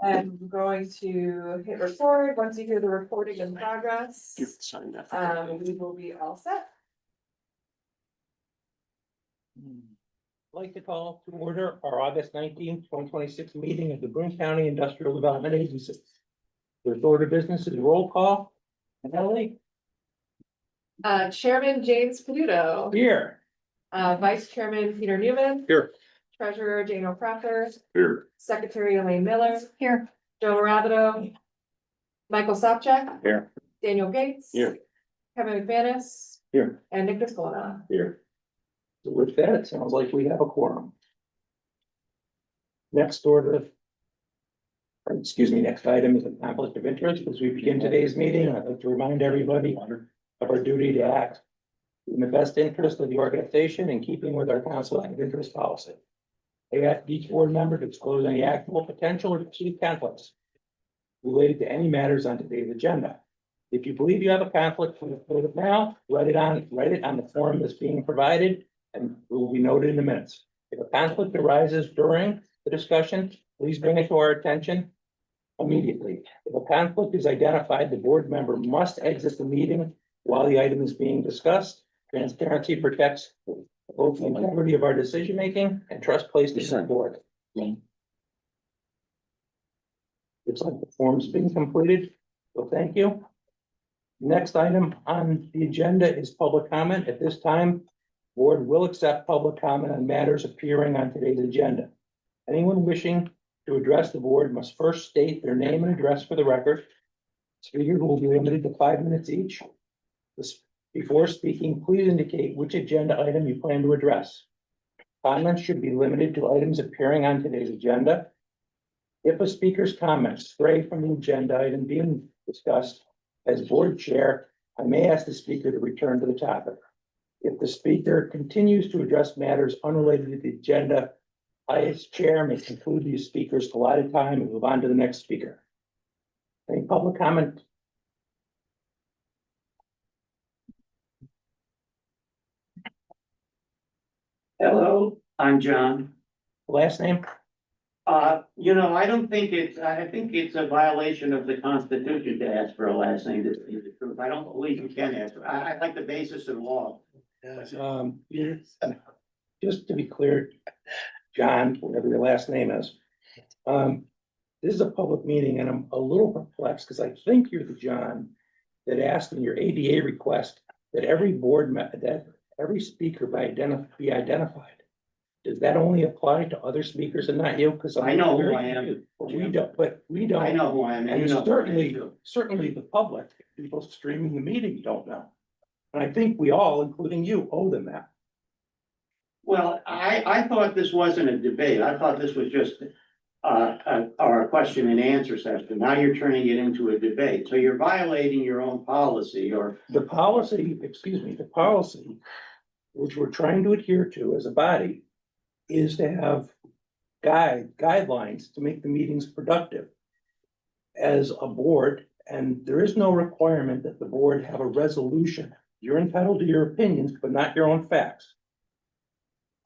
I'm going to hit record. Once you hear the recording in progress, Sign that. we will be all set. I'd like to call to order our August 19th, 2026 meeting of the Broome County Industrial Development Agency. First order of business is roll call. And Ellie, Chairman James Peduto, here. Vice Chairman Peter Newman. Here. Treasurer Jane O'Cracker, Here. Secretary Elaine Miller. Here. Joe Rabideau. Michael Sopcak. Here. Daniel Gates. Here. Kevin McManus. Here. And Nick Piscolina. Here. So with that, it sounds like we have a quorum. Next next item is a conflict of interest. As we begin today's meeting, I'd like to remind everybody of our duty to act in the best interest of the organization in keeping with our conflict of interest policy. I ask each board member to disclose any actual, potential, or perceived conflicts related to any matters on today's agenda. If you believe you have a conflict, please put it now, write it on the form that's being provided, and it will be noted in the minutes. If a conflict arises during the discussion, please bring it to our attention immediately. If a conflict is identified, the board member must exit the meeting while the item is being discussed. Transparency protects both the integrity of our decision-making and trust placed in the board. It's like the form's being completed, so thank you. Next item on the agenda is public comment. At this time, board will accept public comment on matters appearing on today's agenda. Anyone wishing to address the board must first state their name and address for the record. Speakers will be limited to 5 minutes each. Before speaking, please indicate which agenda item you plan to address. Comments should be limited to items appearing on today's agenda. If a speaker's comments stray from the agenda item being discussed, as board chair, I may ask the speaker to return to the topic. If the speaker continues to address matters unrelated to the agenda, I, as chair, may conclude the speaker's allotted time and move on to the next speaker. Any public comment? Hello, I'm John. Last name? I don't think I think it's a violation of the Constitution to ask for a last name to tell you the truth. I don't believe you can ask. I like the basis of law. Just to be clear, John, whatever your last name is. This is a public meeting and I'm a little perplexed because I think you're the John that asked in your ADA request that every that every speaker be identified. Does that only apply to other speakers and not you? Because I know who I am. We don't. I know who I am. And You know who I am. certainly the public, people streaming the meeting don't know. And I think we all, including you, owe them that. Well, I thought this wasn't a debate. I thought this was just a question and answer session. Now you're turning it into a debate. So you're violating your own policy or. The policy, which we're trying to adhere to as a body, is to have guidelines to make the meetings productive as a board, and there is no requirement that the board have a resolution. You're entitled to your opinions, but not your own facts.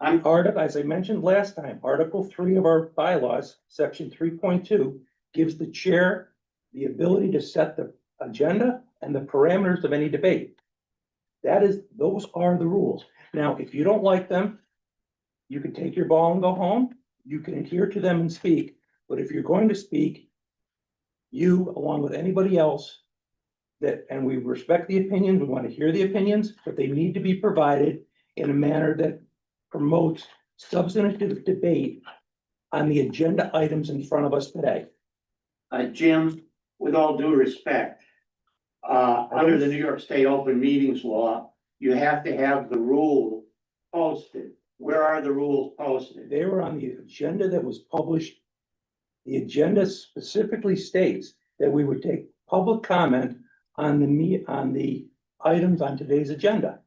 As I mentioned last time, Article 3 of our bylaws, Section 3.2, gives the chair the ability to set the agenda and the parameters of any debate. Those are the rules. Now, if you don't like them, you can take your ball and go home. You can adhere to them and speak. But if you're going to speak, you, along with anybody else, and we respect the opinions, we want to hear the opinions, but they need to be provided in a manner that promotes substantive debate on the agenda items in front of us today. Jim, with all due respect, under the New York State Open Meetings Law, you have to have the rule posted. Where are the rules posted? They were on the agenda that was published. The agenda specifically states that we would take public comment on the items on today's agenda.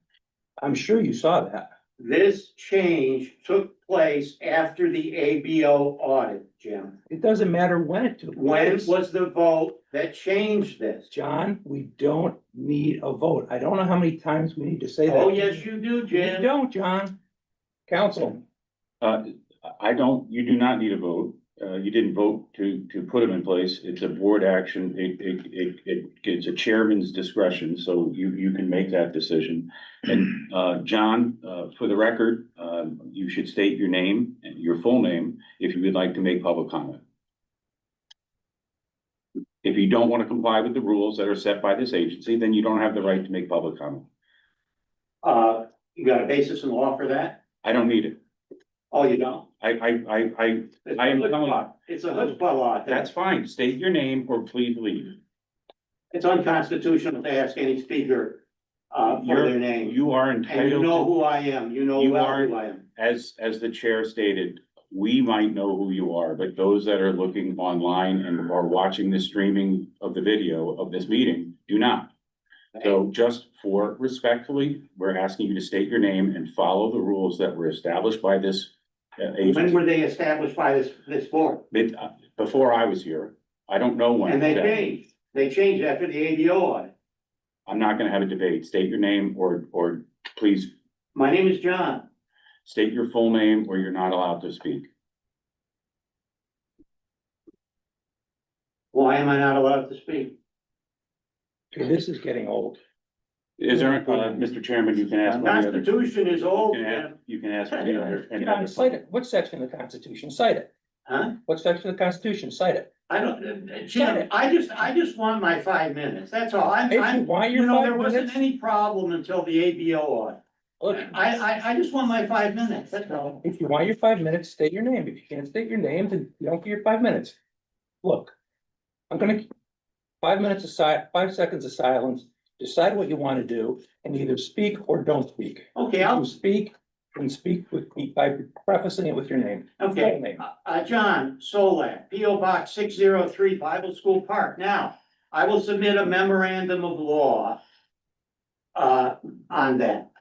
I'm sure you saw that. This change took place after the ABO audit, Jim. It doesn't matter when it took When place. was the vote that changed this? John, we don't need a vote. I don't know how many times we need to say that. Oh, yes, you do, We Jim. don't, John. Council. You do not need a vote. you didn't vote to put them in place. It's a board action. It's a chairman's discretion, so you can make that decision. And, John, for the record, you should state your name and your full name if you would like to make public comment. If you don't want to comply with the rules that are set by this agency, then you don't have the right to make public comment. You got a basis in law for that? I don't need it. Oh, you don't? I am telling, It's a chutzpah law. that's fine. State your name or please leave. It's unconstitutional to ask any speaker, for their name. You are And you entitled know to, who I am. You know You well are- who I am. as the chair stated, we might know who you are, but those that are looking online and are watching the streaming of the video of this meeting do not. So just for respectfully, we're asking you to state your name and follow the rules that were established by this When agency. were they established by this board? Before I was here, I don't know when. And they changed. They changed after the ADO audit. I'm not gonna have a debate. State your name or please My name is John. state your full name or you're not allowed to speak. Why am I not allowed to speak? This is getting old. Is there, Mr. Chairman, you can ask. any other- Constitution is old, You can man. ask, you can ask any other. any John, other- cite it. What section of the Constitution? Cite it. Huh? What section of the Constitution? Cite it. I don't, Jim, I just want my 5 minutes. That's all. If you want your You know, 5 there wasn't minutes, any problem until the ABO audit. look, I just want my 5 minutes. That's all. if you want your 5 minutes, state your name. If you can't state your name, then you don't get your 5 minutes. Look, I'm gonna, 5 minutes aside, 5 seconds of silence, decide what you want to do and either speak or don't speak. Okay, If I'll, you speak, and speak with, by prefacing it with your name. okay. Full name. John Solak, P O Box 603, Bible School Park. Now, I will submit a memorandum of law on that.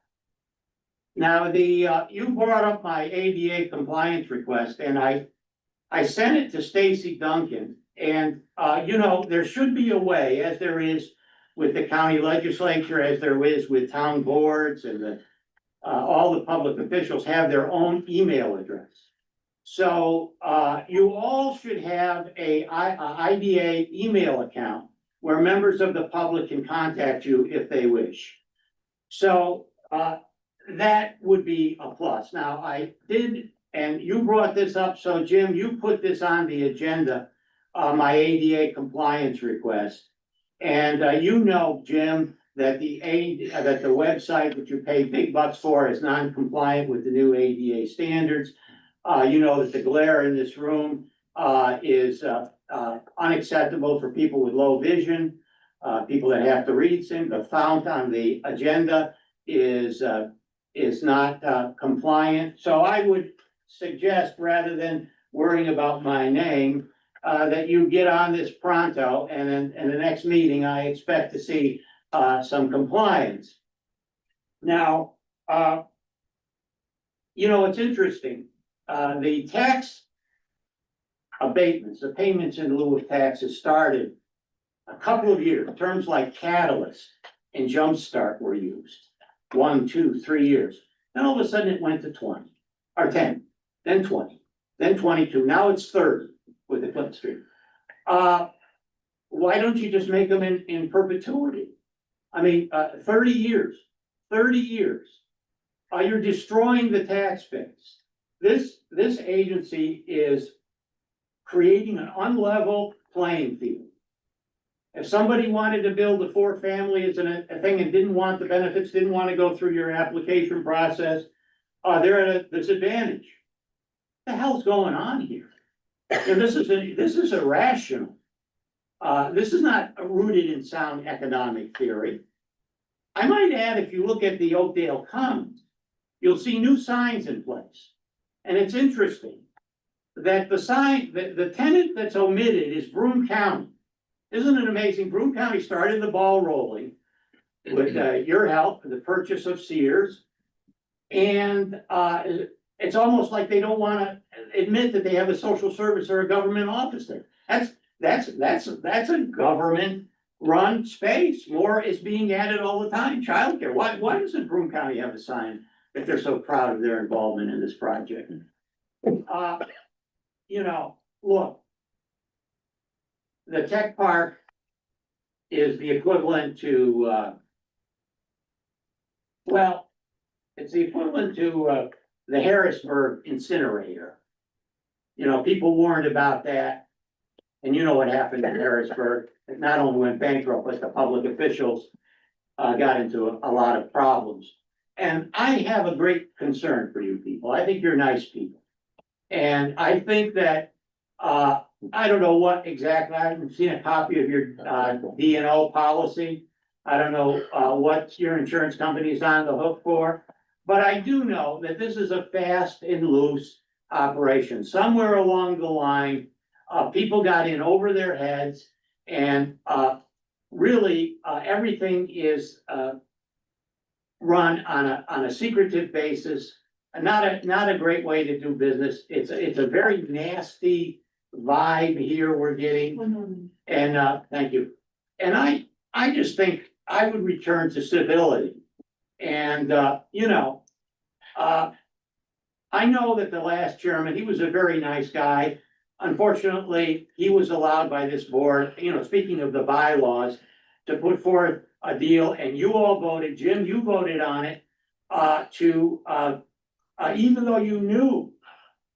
Now, you brought up my ADA compliance request and I sent it to Stacy Duncan. And, you know, there should be a way, as there is with the county legislature, as there is with town boards and all the public officials have their own email address. So, you all should have a IDA email account where members of the public can contact you if they wish. So, that would be a plus. Now, I did, and you brought this up, so Jim, you put this on the agenda, my ADA compliance request. And, you know, Jim, that that the website that you pay big bucks for is non-compliant with the new ADA standards. You know that the glare in this room, is, unacceptable for people with low vision, people that have to read things. The font on the agenda is not, compliant. So I would suggest, rather than worrying about my name, that you get on this pronto, and then in the next meeting, I expect to see some compliance. Now, you know, it's interesting, the tax abatements, the payments in lieu of taxes started a couple of years, terms like catalyst and jumpstart were used. 1, 2, 3 years. Then all of a sudden it went to 20, or 10, then 20, then 22, now it's 30 with the Clinton Street. Why don't you just make them in perpetuity? I mean, 30 years, 30 years. You're destroying the tax base. This agency is creating an unlevel playing field. If somebody wanted to build a 4-family as a thing and didn't want the benefits, didn't want to go through your application process, they're at a disadvantage. What the hell's going on here? And this is irrational. This is not rooted in sound economic theory. I might add, if you look at the Oakdale Commons, you'll see new signs in place. And it's interesting that the tenant that's omitted is Broome County. Isn't it amazing? Broome County started the ball rolling with your help, the purchase of Sears. And it's almost like they don't want to admit that they have a social service or a government office there. That's a government run space. More is being added all the time. Childcare. Why doesn't Broome County have a sign if they're so proud of their involvement in this project? You know, look. The tech park is the equivalent to, well, it's the equivalent to, the Harrisburg incinerator. You know, people warned about that. And you know what happened in Harrisburg. It not only went bankrupt, but the public officials got into a lot of problems. And I have a great concern for you people. I think you're nice people. And I think that, I don't know what exactly, I haven't seen a copy of your D&O policy. I don't know what your insurance company is on the hook for. But I do know that this is a fast and loose operation. Somewhere along the line, people got in over their heads and really everything is run on a secretive basis. Not a great way to do business. It's a very nasty vibe here we're getting. And thank you. And I just think I would return to civility. And you know, I know that the last chairman, he was a very nice guy. Unfortunately, he was allowed by this board, you know, speaking of the bylaws, to put forth a deal, and you all voted, Jim, you voted on it, even though you knew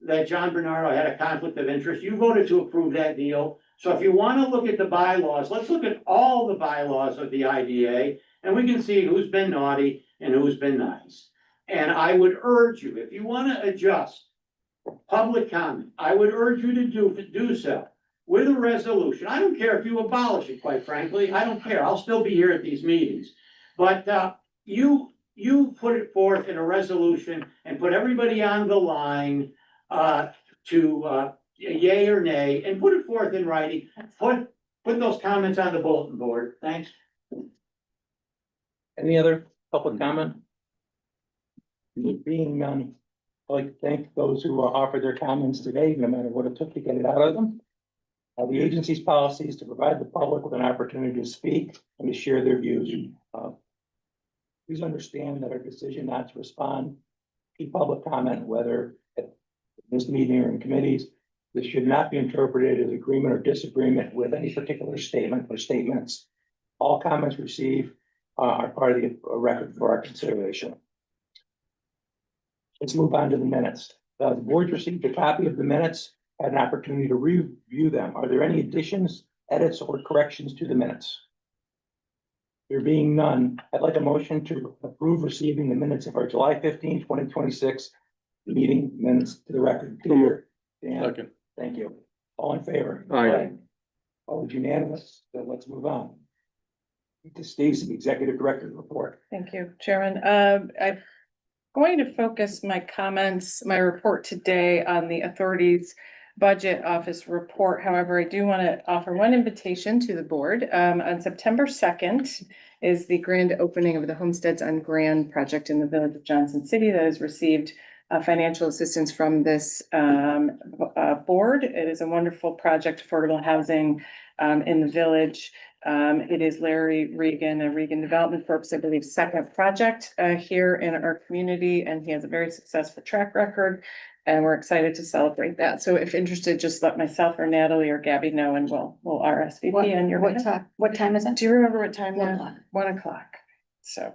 that John Bernardo had a conflict of interest, you voted to approve that deal. So if you wanna look at the bylaws, let's look at all the bylaws of the IDA, and we can see who's been naughty and who's been nice. And I would urge you, if you wanna adjust public comment, I would urge you to do so with a resolution. I don't care if you abolish it, quite frankly, I don't care, I'll still be here at these meetings. But you put it forth in a resolution and put everybody on the line to yay or nay, and put it forth in writing. Put those comments on the bulletin board. Thanks. Any other public comment? Being none, I'd like to thank those who offered their comments today, no matter what it took to get it out of them. The agency's policy is to provide the public with an opportunity to speak and to share their views. Please understand that our decision not to respond to public comment, whether at this meeting or in committees, this should not be interpreted as agreement or disagreement with any particular statement or statements. All comments received are part of the record for our consideration. Let's move on to the minutes. The board received a copy of the minutes, had an opportunity to review them. Are there any additions, edits, or corrections to the minutes? There being none, I'd like a motion to approve receiving the minutes of our July 15, 2026 meeting minutes to the record. Peter, Dan, Second. thank you. All in favor? Aye. All unanimous, so let's move on. To Stacy, Executive Director report. Thank you, Chairman. I'm going to focus my comments, my report today on the authority's budget office report. However, I do want to offer one invitation to the board. On September 2nd is the grand opening of the Homesteads on Grand project in the village of Johnson City that has received financial assistance from this board. It is a wonderful project, affordable housing in the village. It is Larry Regan, a Regan Development Corp's, I believe, second project here in our community, and he has a very successful track record, and we're excited to celebrate that. So if interested, just let myself or Natalie or Gabby know, and we'll RSVP on your behalf. What time is it? Do you remember what time? 1 o'clock. 1 o'clock. So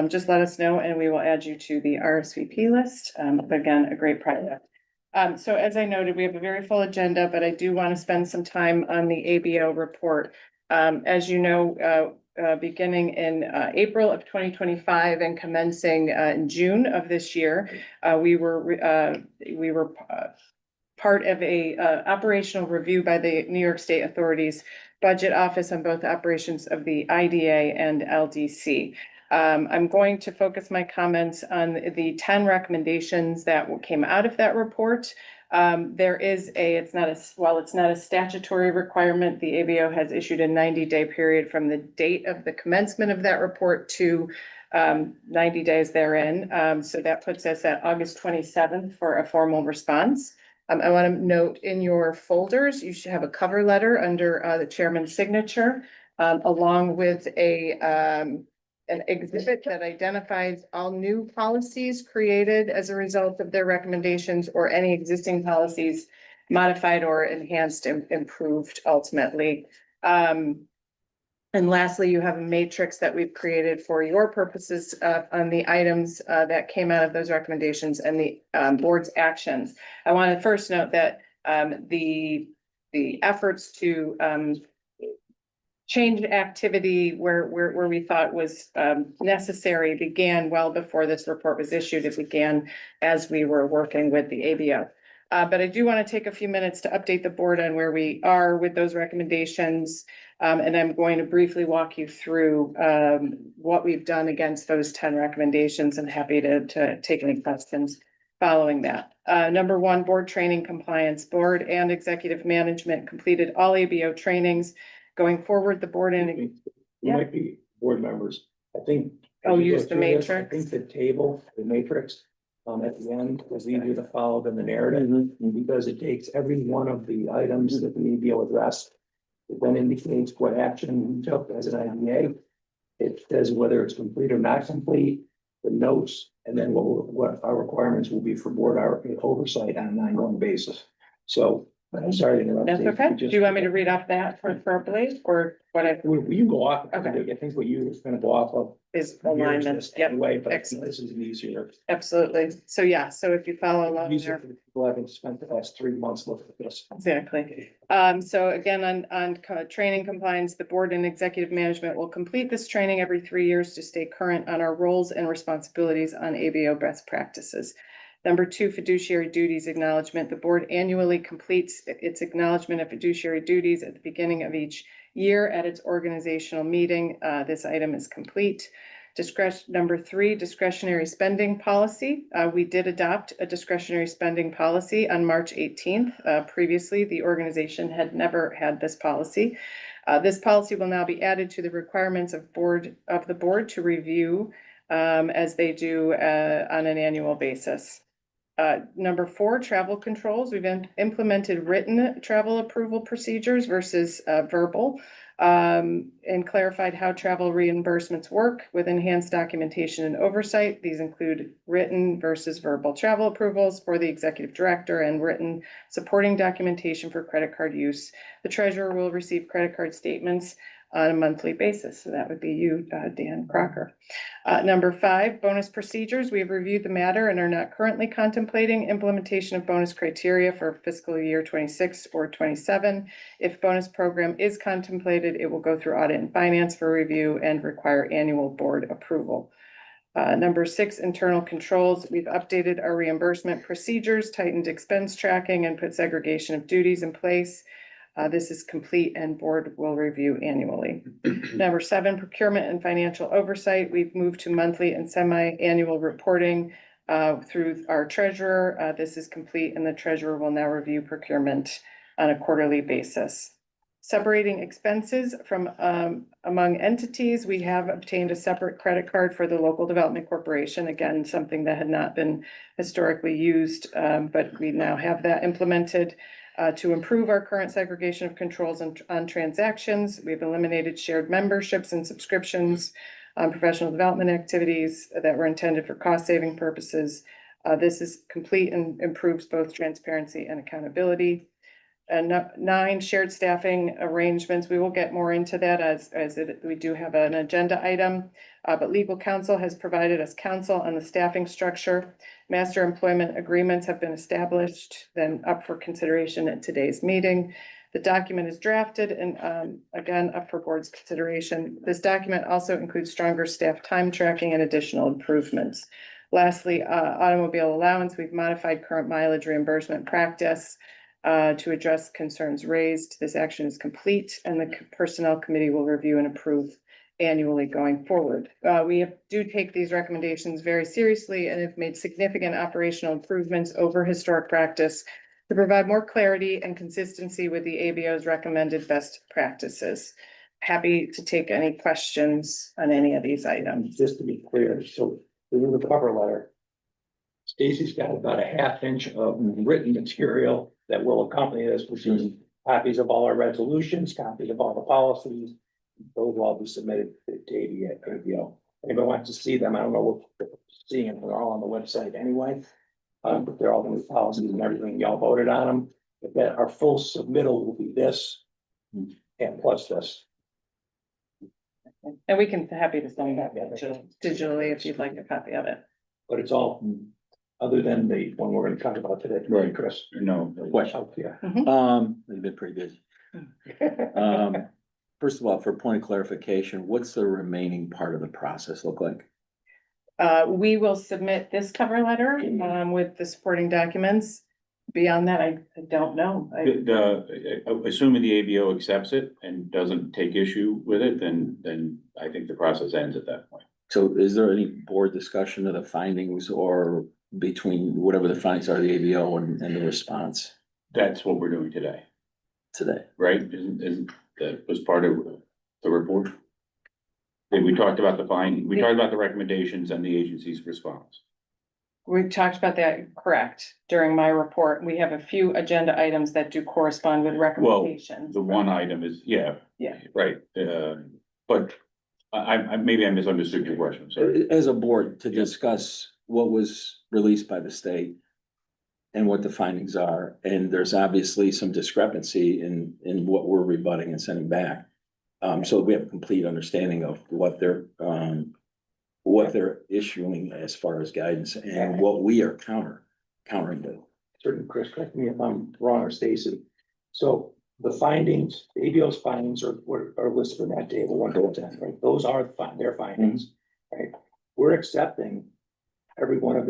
just let us know and we will add you to the RSVP list. But again, a great project. So as I noted, we have a very full agenda, but I do want to spend some time on the ABO report. As you know, beginning in April of 2025 and commencing in June of this year, we were part of a operational review by the New York State Authorities Budget Office on both operations of the IDA and LDC. I'm going to focus my comments on the 10 recommendations that came out of that report. There is while it's not a statutory requirement, the ABO has issued a 90-day period from the date of the commencement of that report to 90 days therein. So that puts us at August 27th for a formal response. I want to note in your folders, you should have a cover letter under the chairman's signature, along with an exhibit that identifies all new policies created as a result of their recommendations or any existing policies modified or enhanced, improved ultimately. And lastly, you have a matrix that we've created for your purposes on the items that came out of those recommendations and the board's actions. I want to first note that the efforts to change activity where we thought was necessary began well before this report was issued. It began as we were working with the ABO. But I do want to take a few minutes to update the board on where we are with those recommendations. And I'm going to briefly walk you through what we've done against those 10 recommendations, and happy to take any questions following that. Number one, board training compliance. Board and executive management completed all ABO trainings. Going forward, the board and You Yeah. might be board members, I think. Oh, as you go use the through this, matrix. I think the table, the matrix, at the end is easier to follow than the narrative, because it takes every one of the items that the ABO addressed. It then indicates what action we took as an IDA. It says whether it's complete or not complete, the notes, and then what our requirements will be for board our oversight on an ongoing basis. So, I'm sorry to interrupt. That's Dave. okay. We Do just- you want me to read off that verbally or what We can go off. Okay. I think what you was gonna go off of. is yours alignment? list Yep, Anyway, but excellent. this is easier. absolutely. So yeah, so if you follow along Easier there. for people having spent the last 3 months looking at this. Exactly. So again, on training compliance, the board and executive management will complete this training every 3 years to stay current on our roles and responsibilities on ABO best practices. Number two, fiduciary duties acknowledgement. The board annually completes its acknowledgement of fiduciary duties at the beginning of each year at its organizational meeting. This item is complete. Number three, discretionary spending policy. We did adopt a discretionary spending policy on March 18th. Previously, the organization had never had this policy. This policy will now be added to the requirements of the board to review as they do on an annual basis. Number four, travel controls. We've implemented written travel approval procedures versus verbal. And clarified how travel reimbursements work with enhanced documentation and oversight. These include written versus verbal travel approvals for the executive director and written supporting documentation for credit card use. The treasurer will receive credit card statements on a monthly basis. So that would be you, Dan Crocker. Number five, bonus procedures. We have reviewed the matter and are not currently contemplating implementation of bonus criteria for fiscal year 26 or 27. If bonus program is contemplated, it will go through audit and finance for review and require annual board approval. Number six, internal controls. We've updated our reimbursement procedures, tightened expense tracking, and put segregation of duties in place. This is complete and board will review annually. Number seven, procurement and financial oversight. We've moved to monthly and semi-annual reporting through our treasurer. This is complete and the treasurer will now review procurement on a quarterly basis. Separating expenses from among entities, we have obtained a separate credit card for the local development corporation. Again, something that had not been historically used, but we now have that implemented. To improve our current segregation of controls on transactions, we've eliminated shared memberships and subscriptions on professional development activities that were intended for cost-saving purposes. This is complete and improves both transparency and accountability. And nine, shared staffing arrangements. We will get more into that we do have an agenda item. But legal counsel has provided us counsel on the staffing structure. Master employment agreements have been established, then up for consideration at today's meeting. The document is drafted and again, up for board's consideration. This document also includes stronger staff time tracking and additional improvements. Lastly, automobile allowance. We've modified current mileage reimbursement practice to address concerns raised. This action is complete and the personnel committee will review and approve annually going forward. We do take these recommendations very seriously and have made significant operational improvements over historic practice to provide more clarity and consistency with the ABO's recommended best practices. Happy to take any questions on any of these items. Just to be clear, so in the cover letter, Stacy's got about a half inch of written material that will accompany this, which is copies of all our resolutions, copies of all the policies. Those will all be submitted to ABO. Anybody wants to see them, I don't know what they're seeing them, they're all on the website anyway. But they're all the new policies and everything, y'all voted on them. that our full submittal will be this and plus this. And we can, happy to send that digitally if you'd like a copy of it. But it's all, other than the one we're gonna talk about today, Right. Chris? No, Question. Oh, yeah. They've been pretty busy. First of all, for point of clarification, what's the remaining part of the process look like? We will submit this cover letter, with the supporting documents. Beyond that, I don't know. assuming the ABO accepts it and doesn't take issue with it, then I think the process ends at that point. So is there any board discussion of the findings or between whatever the findings are, the ABO and the response That's what we're doing today, today? right? Isn't that was part of the report? And we talked about we talked about the recommendations and the agency's response. We talked about that, correct, during my report. We have a few agenda items that do correspond with recommendations. The one item is, yeah. Yeah. Right, but maybe I misunderstood your question, sorry. As a board to discuss what was released by the state and what the findings are, and there's obviously some discrepancy in what we're rebutting and sending back. So we have a complete understanding of what they're issuing as far as guidance and what we are countering with. Certain, Chris, correct me if I'm wrong, or Stacy. So the findings, the ABO's findings are listed in that table, 1 to 10, right? Those are their findings, right? We're accepting every one of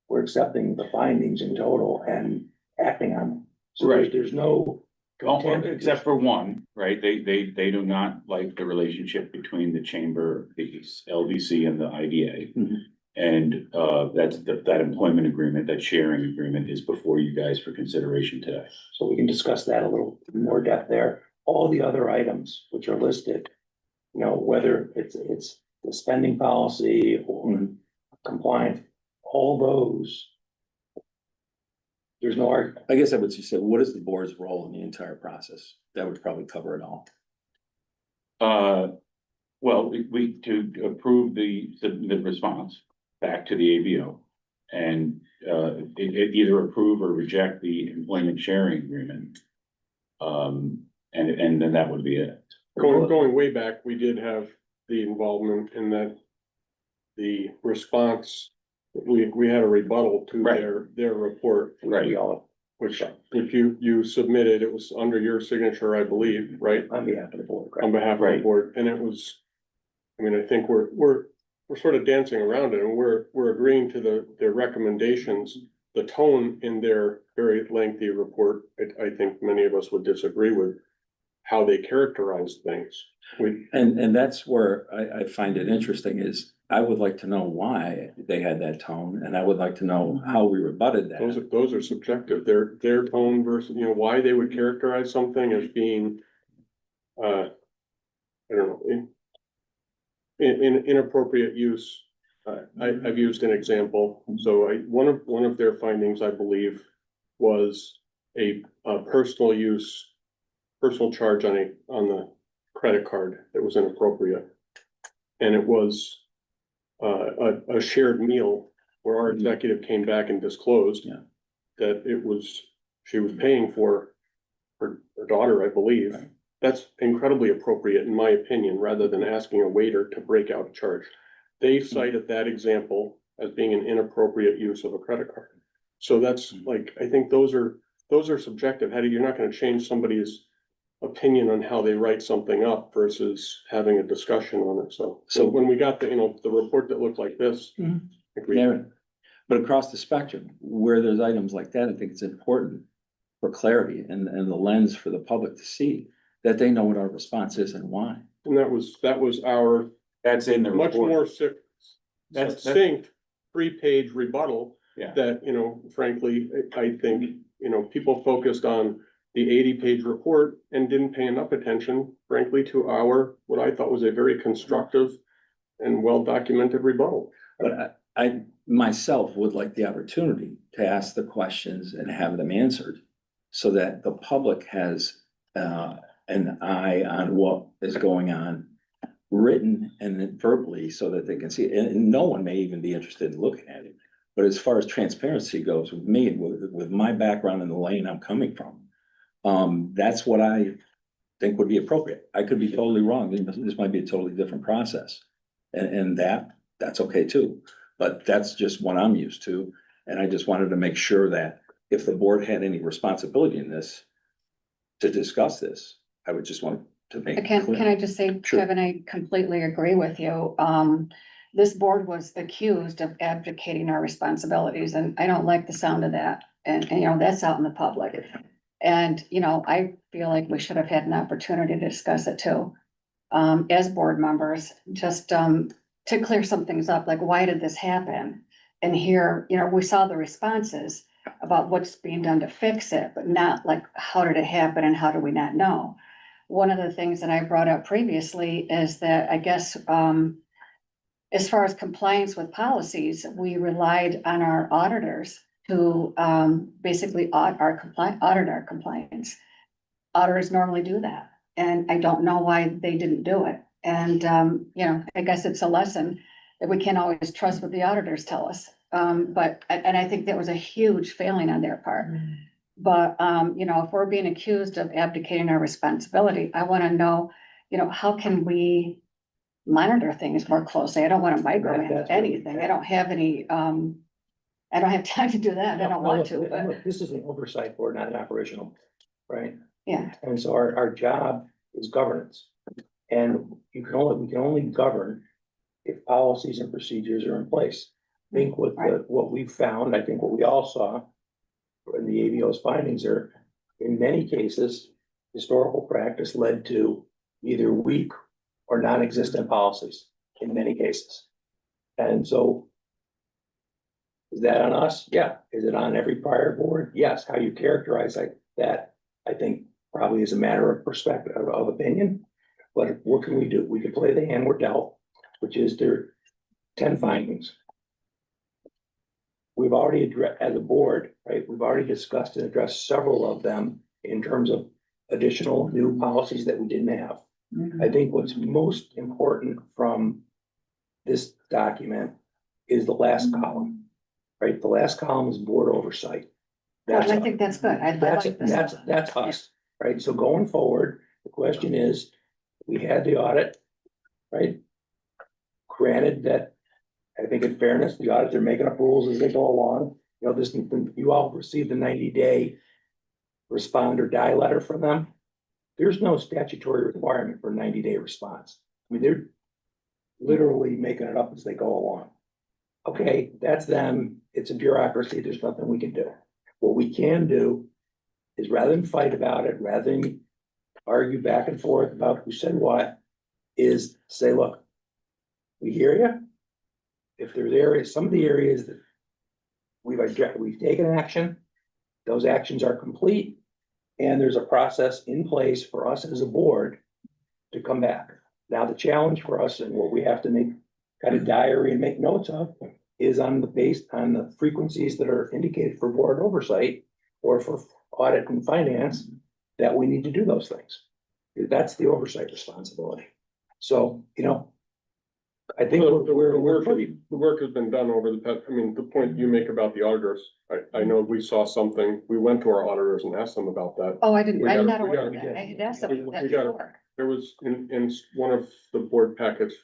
we're accepting the findings in total and acting on them. So Right. there's no. Except for one, right? They do not like the relationship between the chamber, the LDC and the IDA. Mhm. And that's that employment agreement, that sharing agreement is before you guys for consideration today. So we can discuss that a little more depth there. All the other items which are listed, whether it's the spending policy or compliance, all those. There's no argument. I guess I would just say, what is the board's role in the entire process? That would probably cover it all. Well, we to approve the response back to the ABO. And it either approve or reject the employment sharing agreement. And then that would be it. Going way back, we did have the involvement in that. The response, we had a rebuttal to Right. their report, Right. We all, which if you submitted, it was under your signature, I believe, right? on behalf of the board, On right? behalf of the Right. board, and it was, I mean, I think we're sort of dancing around it, and we're agreeing to their recommendations. The tone in their very lengthy report, I think many of us would disagree with how they characterized things. And that's where I find it interesting is I would like to know why they had that tone, and I would like to know how we rebutted that. Those are subjective, their tone versus, why they would characterize something as being, I don't know, in inappropriate use. I've used an example, so one of their findings, I believe, was a personal charge on the credit card that was inappropriate. And it was a shared meal where our executive came back and disclosed Yeah. that she was paying for her daughter, I believe. Right. That's incredibly appropriate, in my opinion, rather than asking a waiter to break out a charge. They cited that example as being an inappropriate use of a credit card. So that's like, I think those are subjective. You're not gonna change somebody's opinion on how they write something up versus having a discussion on it. So when we got the report that looked like this. Mhm. I think we- Yeah, but across the spectrum, where there's items like that, I think it's important for clarity and the lens for the public to see that they know what our response is and why. And that was our That's in the much report. more That's- succinct, 3-page rebuttal. Yeah. That, frankly, I think, people focused on the 80-page report and didn't pay enough attention, frankly, to what I thought was a very constructive and well-documented rebuttal. But I myself would like the opportunity to ask the questions and have them answered so that the public has an eye on what is going on, written and then verbally, so that they can see it. And no one may even be interested in looking at it. But as far as transparency goes with me, with my background in the lane I'm coming from, that's what I think would be appropriate. I could be totally wrong. This might be a totally different process. And that's okay too. But that's just what I'm used to. And I just wanted to make sure that if the board had any responsibility in this to discuss this, I would just want to make it Can clear. I just say, Sure. Kevin, I completely agree with you. This board was accused of abdicating our responsibilities, and I don't like the sound of that. And you know, that's out in the public. And, you know, I feel like we should have had an opportunity to discuss it too. As board members, just, to clear some things up, like, why did this happen? And here, you know, we saw the responses about what's being done to fix it, but not like, how did it happen and how do we not know? One of the things that I brought up previously is that I guess, as far as compliance with policies, we relied on our auditors to, basically audit our compliance. Auditors normally do that, and I don't know why they didn't do it. And, you know, I guess it's a lesson that we can't always trust what the auditors tell us. But I think that was a huge failing on their part. But, you know, if we're being accused of abdicating our responsibility, I want to know, you know, how can we monitor things more closely? I don't want to micromanage That's- anything. I don't have any, I don't have time to do that. I don't want to, but Look, this is an oversight board, not an operational, right? yeah, And so our job is governance. And we can only govern if policies and procedures are in place. I think what we found, I think what we all saw in the ABO's findings are, in many cases, historical practice led to either weak or non-existent policies in many cases. And so is that on us? Yeah. Is it on every prior board? Yes. How you characterize that, I think probably is a matter of perspective, of opinion. But what can we do? We can play the hand we're dealt, which is there are 10 findings. We've already addressed, as a board, right, we've already discussed and addressed several of them in terms of additional new policies that we didn't have. I think what's most important from this document is the last column, right? The last column is board oversight. well, I think that's good. I like this. That's us, right? So going forward, the question is, we had the audit, right? Granted that, I think in fairness, the audit, they're making up rules as they go along. You know, you all received the 90-day respond or die letter from them. There's no statutory requirement for 90-day response. I mean, they're literally making it up as they go along. Okay, that's them. It's a bureaucracy. There's nothing we can do. What we can do is, rather than fight about it, rather than argue back and forth about who said what, is say, look, we hear you. If there's areas, some of the areas that we've taken action, those actions are complete. And there's a process in place for us as a board to come back. Now, the challenge for us and what we have to make kind of diary and make notes of is based on the frequencies that are indicated for board oversight or for audit and finance, that we need to do those things. That's the oversight responsibility. So, you know, I think The work has been done over the past, I mean, the point you make about the auditors, I know we saw something, we went to our auditors and asked them about that. Oh, I'm We not gotta- aware of we that. I had asked we them that gotta- before. There was, in one of the board packets,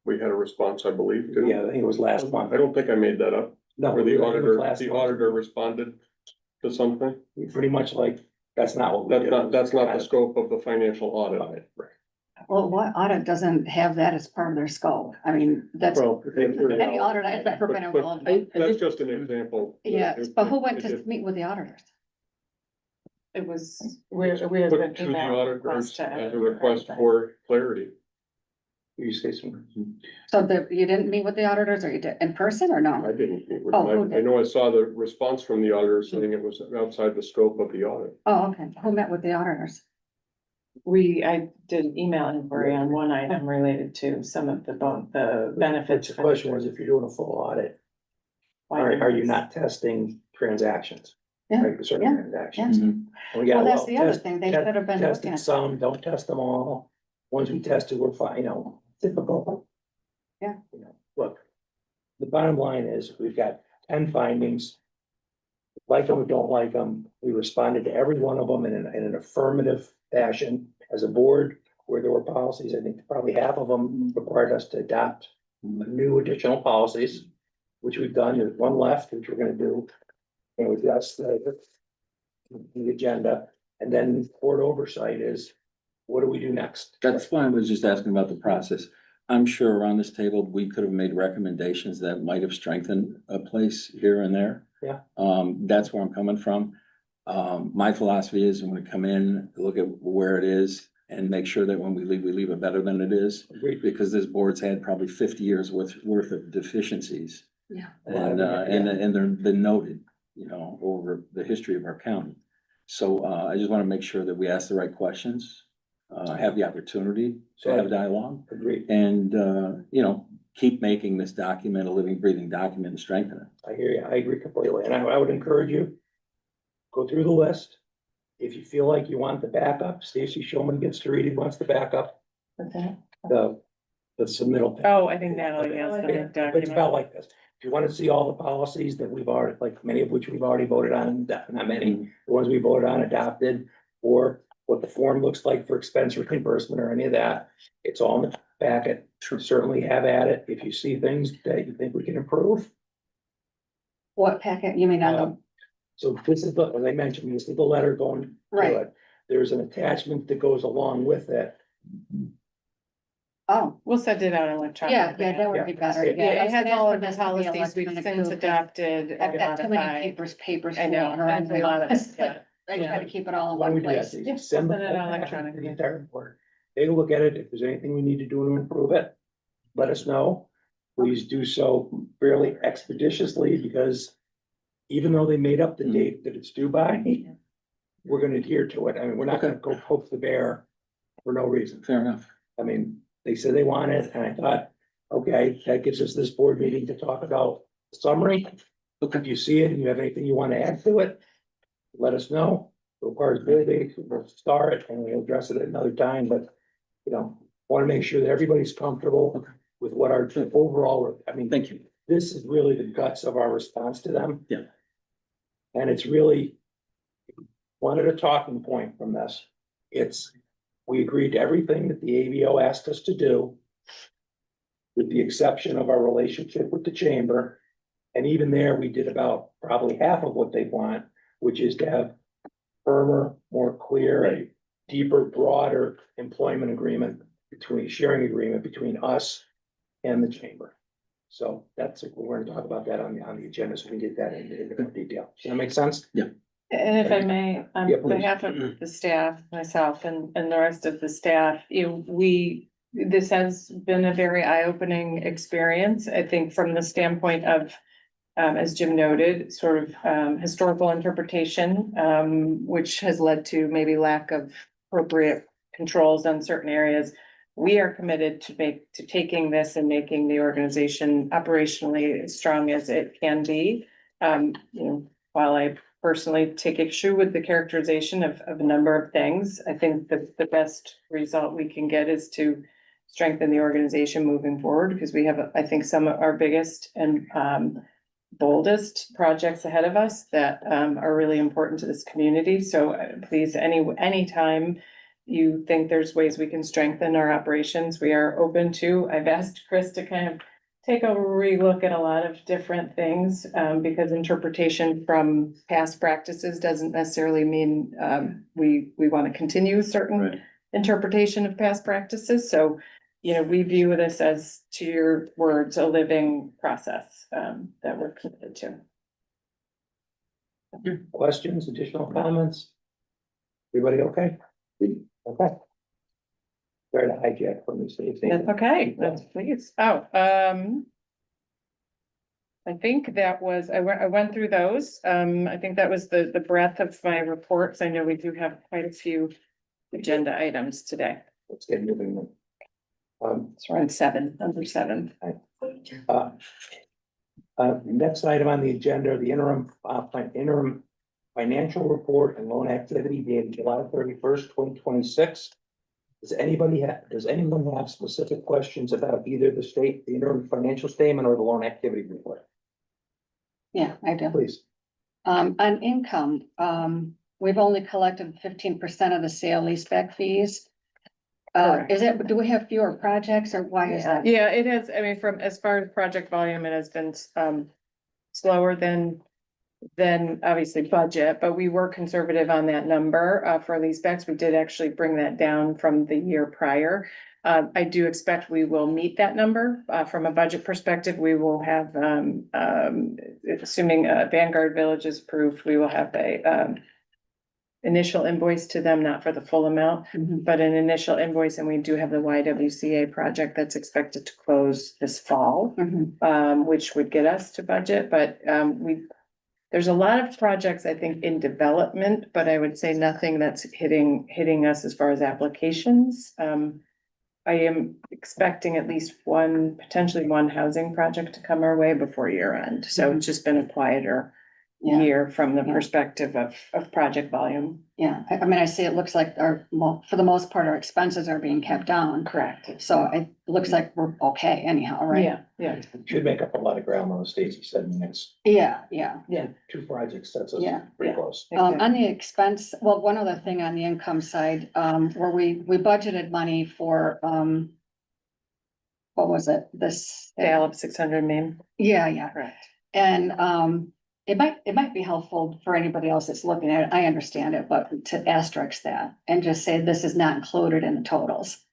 we had a response, I believe. didn't we? Yeah, I think it was last month. I don't think I made that up, No, where I think it was last the month. auditor responded to something. Pretty much like, that's not what we do. That's not the scope of the financial audit. Right. Well, what audit doesn't have that as part of their scope? I mean, that's, Well, any audit I've ever been involved in. That's just an example. Yeah, but who went It to did- meet with the auditors? It was, we had Put an to the email auditors request to. as a request for clarity. You say some. So you didn't meet with the auditors, or you did in person or I no? didn't meet with Oh, them. who I did? know I saw the response from the auditor saying it was outside the scope of the audit. Oh, okay. Who met with the auditors? I did an email inquiry on one item related to some of the benefits. The question was, if you're doing a full audit, are you not testing transactions? Yeah, Right, certain yeah, transactions. Mhm. Well, that's the other thing. They should have been Tested looking at. some, don't test them all. Ones we tested were fine, you know, typical. Yeah. You know, look, the bottom line is, we've got 10 findings. Like them or don't like them, we responded to every one of them in an affirmative fashion as a board, where there were policies, I think probably half of them required us to adopt new additional policies, which we've done. There's one left, which we're gonna do. And with that's the agenda, and then board oversight is, what do we do next? That's why I was just asking about the process. I'm sure around this table, we could have made recommendations that might have strengthened a place here and there. Yeah. That's where I'm coming from. My philosophy is I'm gonna come in, look at where it is and make sure that when we leave it better than it is. Agreed. Because this board's had probably 50 years worth of deficiencies. Yeah. And they're been noted, you know, over the history of our county. So, I just wanna make sure that we ask the right questions, have the opportunity to have dialogue. Agreed. And, you know, keep making this document a living, breathing document and strengthen it. I hear you. I agree completely. And I would encourage you, go through the list. If you feel like you want the backup, Stacy Showman gets to read it, wants the backup, Okay. the submittal. Oh, I think Natalie has the It's document. about like this. If you want to see all the policies that we've already, like many of which we've already voted on, not many, the ones we voted on adopted, or what the form looks like for expense reimbursement or any of that, it's all in the packet. Certainly have at it. If you see things that you think we can improve. What packet, you mean on the, So this is the, as I mentioned, this is the letter going to Right. it. There's an attachment that goes along with it. oh, We'll send it out yeah, electronically. yeah, that would be better. Yeah, I it was has gonna all ask of the for this to be policies we've electronic since too, 'cause adopted I've and got too many modified. papers I know, flying around. that's a lot of it, yeah. I try to keep it all in Why don't one we do that? place. Stacey? Yeah, Send the send it whole out packet to electronically. the entire board. Take a look at it. If there's anything we need to do to improve it, let us know. Please do so fairly expeditiously, because even though they made up the date that it's due by, we're gonna adhere to it. I mean, we're not gonna go poke the bear for no reason. Fair enough. I mean, they said they want it, and I thought, okay, that gives us this board meeting to talk about the summary. Look, if you see it and you have anything you want to add to it, let us know. It requires building, we'll start it and we'll address it at another time, but, you know, want to make sure that everybody's comfortable with what our overall, I mean, Thank you. this is really the guts of our response to them. Yeah. And it's really wanted a talking point from this. It's, we agreed to everything that the ABO asked us to do, with the exception of our relationship with the chamber. And even there, we did about probably half of what they want, which is to have firmer, more clear, deeper, broader employment agreement sharing agreement between us and the chamber. So that's, we're gonna talk about that on the agenda, so we can get that into more detail. Does that make sense? And if I may, on Yeah, please. behalf of the staff, myself and the rest of the staff, this has been a very eye-opening experience, I think, from the standpoint of, as Jim noted, sort of, historical interpretation, which has led to maybe lack of appropriate controls on certain areas. We are committed to taking this and making the organization operationally as strong as it can be. While I personally take issue with the characterization of a number of things, I think the best result we can get is to strengthen the organization moving forward, because we have, I think, some of our biggest and boldest projects ahead of us that are really important to this community. So please, anytime you think there's ways we can strengthen our operations, we are open to. I've asked Chris to kind of take a relook at a lot of different things, because interpretation from past practices doesn't necessarily mean we want to continue certain interpretation of past practices. So, we view this as, to your words, a living process that we're committed to. Questions, additional comments? Everybody okay? Okay. Sorry to hijack from you, Stacey. That's okay, that's please. I think that was, I went through those. I think that was the breadth of my reports. I know we do have quite a few agenda items today. Let's get moving. It's around number seven. Next item on the agenda, the interim financial report and loan activity dated July 31st, 2026. Does anyone have specific questions about either the interim financial statement or the loan activity report? Yeah, I do. Please. On income, we've only collected 15% of the sale leaseback fees. Correct. Is it, do we have fewer projects or why is that? Yeah, it has, I mean, from, as far as project volume, it has been, slower than obviously budget, but we were conservative on that number, for leasebacks. We did actually bring that down from the year prior. I do expect we will meet that number, from a budget perspective. We will have, assuming, Vanguard Village is approved, we will have a, initial invoice to them, not for the full amount, Mhm. but an initial invoice, and we do have the YWCA project that's expected to close this fall, Mhm. which would get us to budget, but, there's a lot of projects, I think, in development, but I would say nothing that's hitting us as far as applications. I am expecting at least one, potentially one housing project to come our way before year end, so it's just been a quieter Yeah. year from the Yeah. perspective of project volume. Yeah, I mean, I see it looks like for the most part, our expenses are being kept down. Correct. So it looks like we're okay anyhow, right? Yeah. Should make up a lot of ground on Stacy said in the next Yeah. two projects. That's us Yeah. pretty Yeah. close. On the expense, well, one other thing on the income side, where we budgeted money for, what was it? This. Sale of 600 Main. Yeah. Correct. And, it might be helpful for anybody else that's looking at it. I understand it, but to asterisk that and just say this is not included in the totals.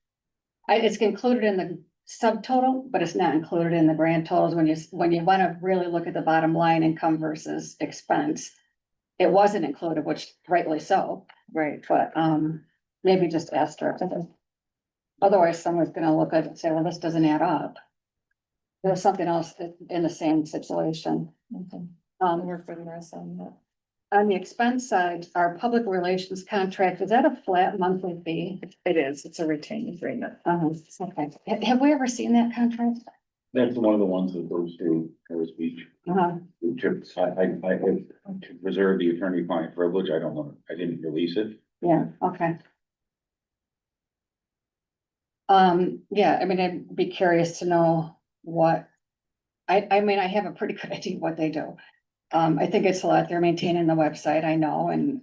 It's included in the subtotal, but it's not included in the grand totals when you want to really look at the bottom line, income versus expense. It wasn't included, which rightly so, Right. but, maybe just asterisk. Otherwise, someone's gonna look at it and say, well, this doesn't add up. There's something else in the same situation. I'll work with Marissa on that. On the expense side, our public relations contract, is that a flat monthly fee? It is, it's a retained agreement. Okay. Have we ever seen that contract? That's one of the ones that goes through Harris Beach. Uh-huh. I have to preserve the attorney-client privilege. I don't know. I didn't release it. Yeah, okay. Yeah, I mean, I'd be curious to know what, I mean, I have a pretty good idea what they do. I think it's a lot, they're maintaining the website, I know, and,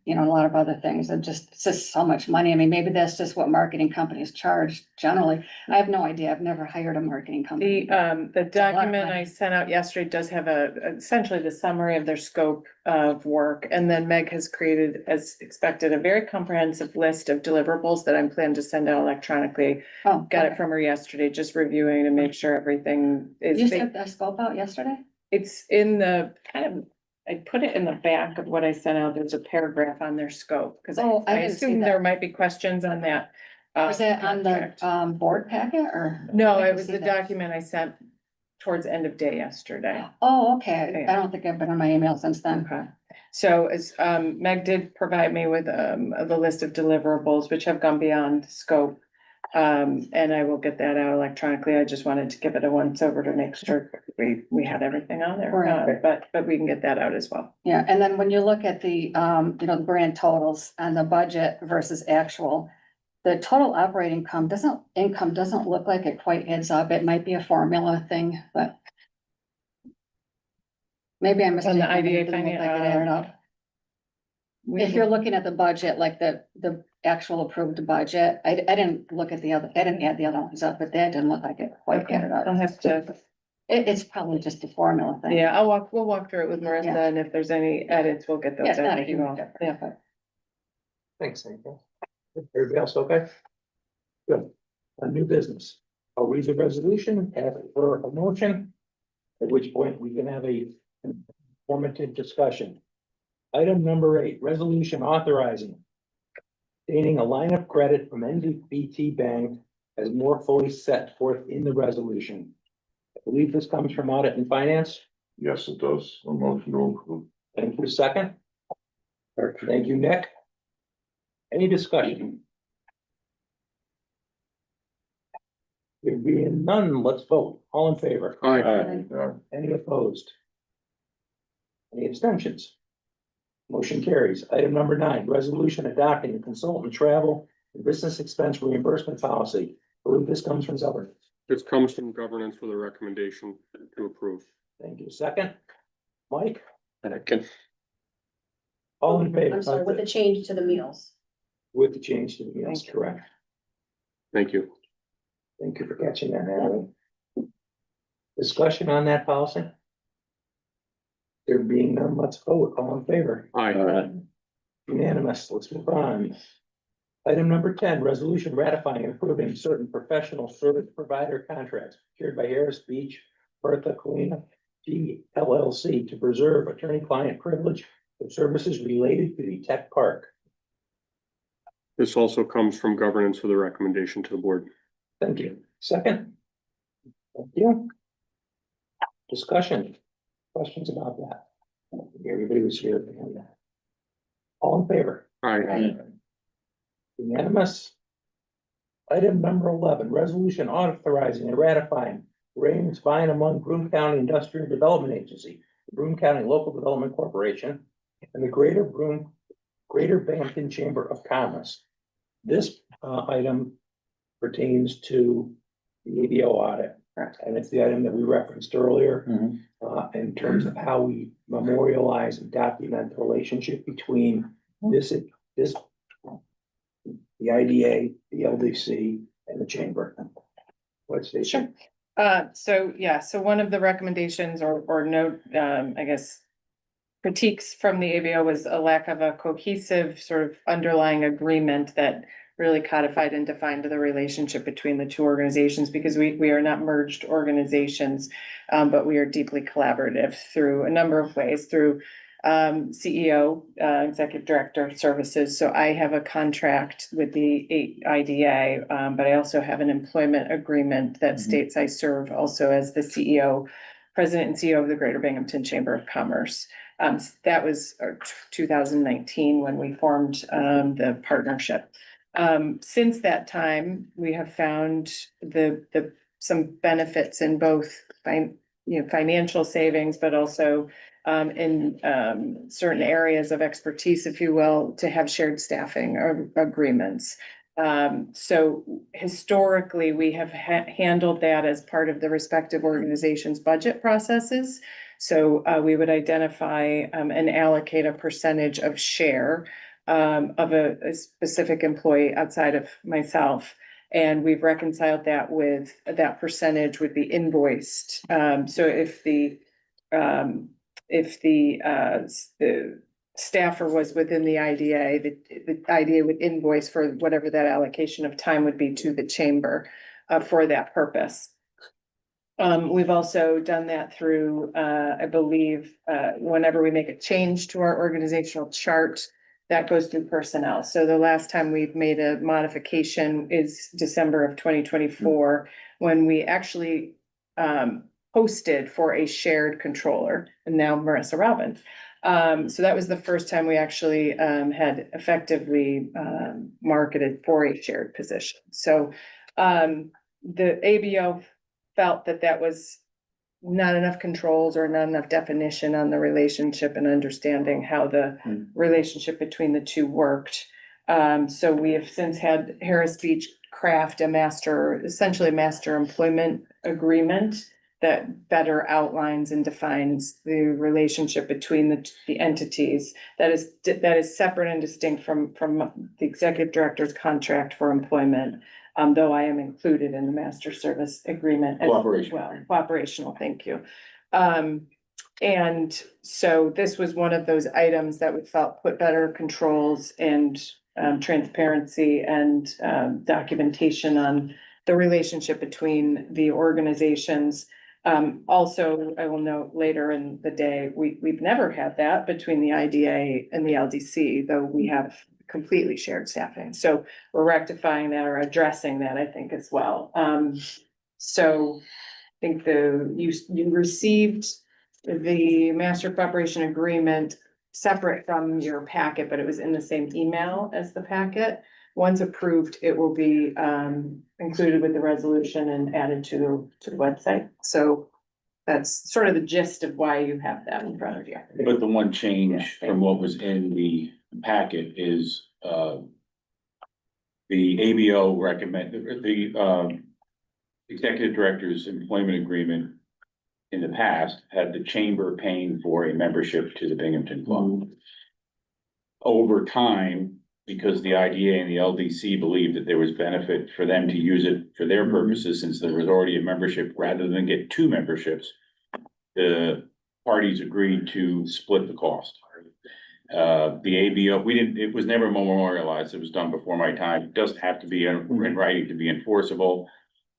you know, a lot of other things, and just, it's just so much money. I mean, maybe that's just what marketing companies charge generally. I have no idea. I've never hired a marketing company. The document I sent out yesterday does have essentially the summary of their scope of work. And then Meg has created, as expected, a very comprehensive list of deliverables that I'm planning to send out electronically. Oh, Got it from her yesterday, just reviewing to make sure everything is. You sent the scope out yesterday? It's in the kind of, I put it in the back of what I sent out. There's a paragraph on their scope, because Oh, I I didn't see assume that. there might be questions on that. Was that on the, contract. board packet or? No, I it didn't was see the that. document I sent towards end of day yesterday. Oh, okay. Yeah. I don't think I've been on my email since then. Okay, so as Meg did provide me with the list of deliverables, which have gone beyond scope. And I will get that out electronically. I just wanted to give it a once over to make sure we had everything on there. Right. But we can get that out as well. Yeah, and then when you look at the, you know, the grand totals on the budget versus actual, the total operating income doesn't look like it quite adds up. It might be a formula thing, but maybe I'm mistaken. On the IDA It didn't look finance, like it added up. If you're looking at the budget, like the actual approved budget, I didn't look at I didn't add the other ones up, but that didn't look like it quite Okay, added I'll up. have to, It's probably just a formula thing. yeah, we'll walk through it with Marissa, Yeah. and if there's any edits, we'll get Yeah, those it's not out a to you huge all. difference, Yeah. but. Thanks, April. Everybody else okay? Good. A new business. I'll read the resolution, ask for a motion, at which point we can have a informative discussion. Item number 8, resolution authorizing obtaining a line of credit from NBT Bank as more fully set forth in the resolution. I believe this comes from Audit and Finance. Yes, it does. A motion to approve. Thank you, second. Thank you, Nick. Any discussion? There being none, let's vote. All in favor? Aye. Yeah, Any opposed? Any abstentions? Motion carries. Item number 9, resolution adopting a consultant travel and business expense reimbursement policy. I believe this comes from Zelbert. This comes from governance with a recommendation to approve. Thank you. Second, Mike, Second. all in favor? I'm sorry, with the change to the meals. With the change to the meals, correct. Thank you. Thank you for catching that, Natalie. Discussion on that policy? There being none, let's vote. All in favor? Aye. Unanimous. Let's move on. Item number 10, resolution ratifying and approving certain professional service provider contracts secured by Harris Beach, Bertha Colina, G LLC to preserve attorney-client privilege of services related to the tech park. This also comes from governance with a recommendation to the board. Thank you. Second? Thank you. Discussion, questions about that? Everybody was here. All in favor? Aye. Unanimous. Item number 11, resolution authorizing and ratifying arrangements by and among Broome County Industrial Development Agency, the Broome County Local Development Corporation, and the Greater Bampton Chamber of Commerce. This item pertains to the ADO audit. Correct. And it's the item that we referenced earlier, in terms of how we memorialize and document the relationship between this, the IDA, the LDC, and the chamber. What's the? Sure. So one of the recommendations or note, I guess, critiques from the ABO was a lack of a cohesive sort of underlying agreement that really codified and defined the relationship between the two organizations, because we are not merged organizations, but we are deeply collaborative through a number of ways, through CEO, Executive Director of Services. So I have a contract with the IDA, but I also have an employment agreement that states I serve also as the CEO, President and CEO of the Greater Binghamton Chamber of Commerce. That was 2019 when we formed the partnership. Since that time, we have found some benefits in both financial savings, but also in certain areas of expertise, if you will, to have shared staffing or agreements. So historically, we have handled that as part of the respective organizations' budget processes. So we would identify and allocate a percentage of share of a specific employee outside of myself. And we've reconciled that with that percentage would be invoiced. So if the staffer was within the IDA, the IDA would invoice for whatever that allocation of time would be to the chamber for that purpose. We've also done that through, I believe, whenever we make a change to our organizational chart, that goes through personnel. So the last time we've made a modification is December of 2024, when we actually posted for a shared controller, and now Marissa Robin. So that was the first time we actually had effectively marketed for a shared position. So the ABO felt that was not enough controls or not enough definition on the relationship and understanding how the relationship between the two worked. So we have since had Harris Beach craft essentially a master employment agreement that better outlines and defines the relationship between the entities that is separate and distinct from the executive director's contract for employment. Though I am included in the master service agreement as well. Cooperational, thank you. And so this was one of those items that we felt put better controls and transparency and documentation on the relationship between the organizations. Also, I will note later in the day, we've never had that between the IDA and the LDC, though we have completely shared staffing. So we're rectifying that or addressing that, I think, as well. So I think you received the master cooperation agreement separate from your packet, but it was in the same email as the packet. Once approved, it will be included with the resolution and added to the website. So that's sort of the gist of why you have that in front of you. But the one change from what was in the packet is, the ABO recommended, the executive director's employment agreement in the past, had the chamber paying for a membership to the Binghamton Club. Over time, because the IDA and the LDC believed that there was benefit for them to use it for their purposes, since there was already a membership, rather than get two memberships, the parties agreed to split the cost. The ABO, it was never memorialized, it was done before my time, it doesn't have to be in writing to be enforceable.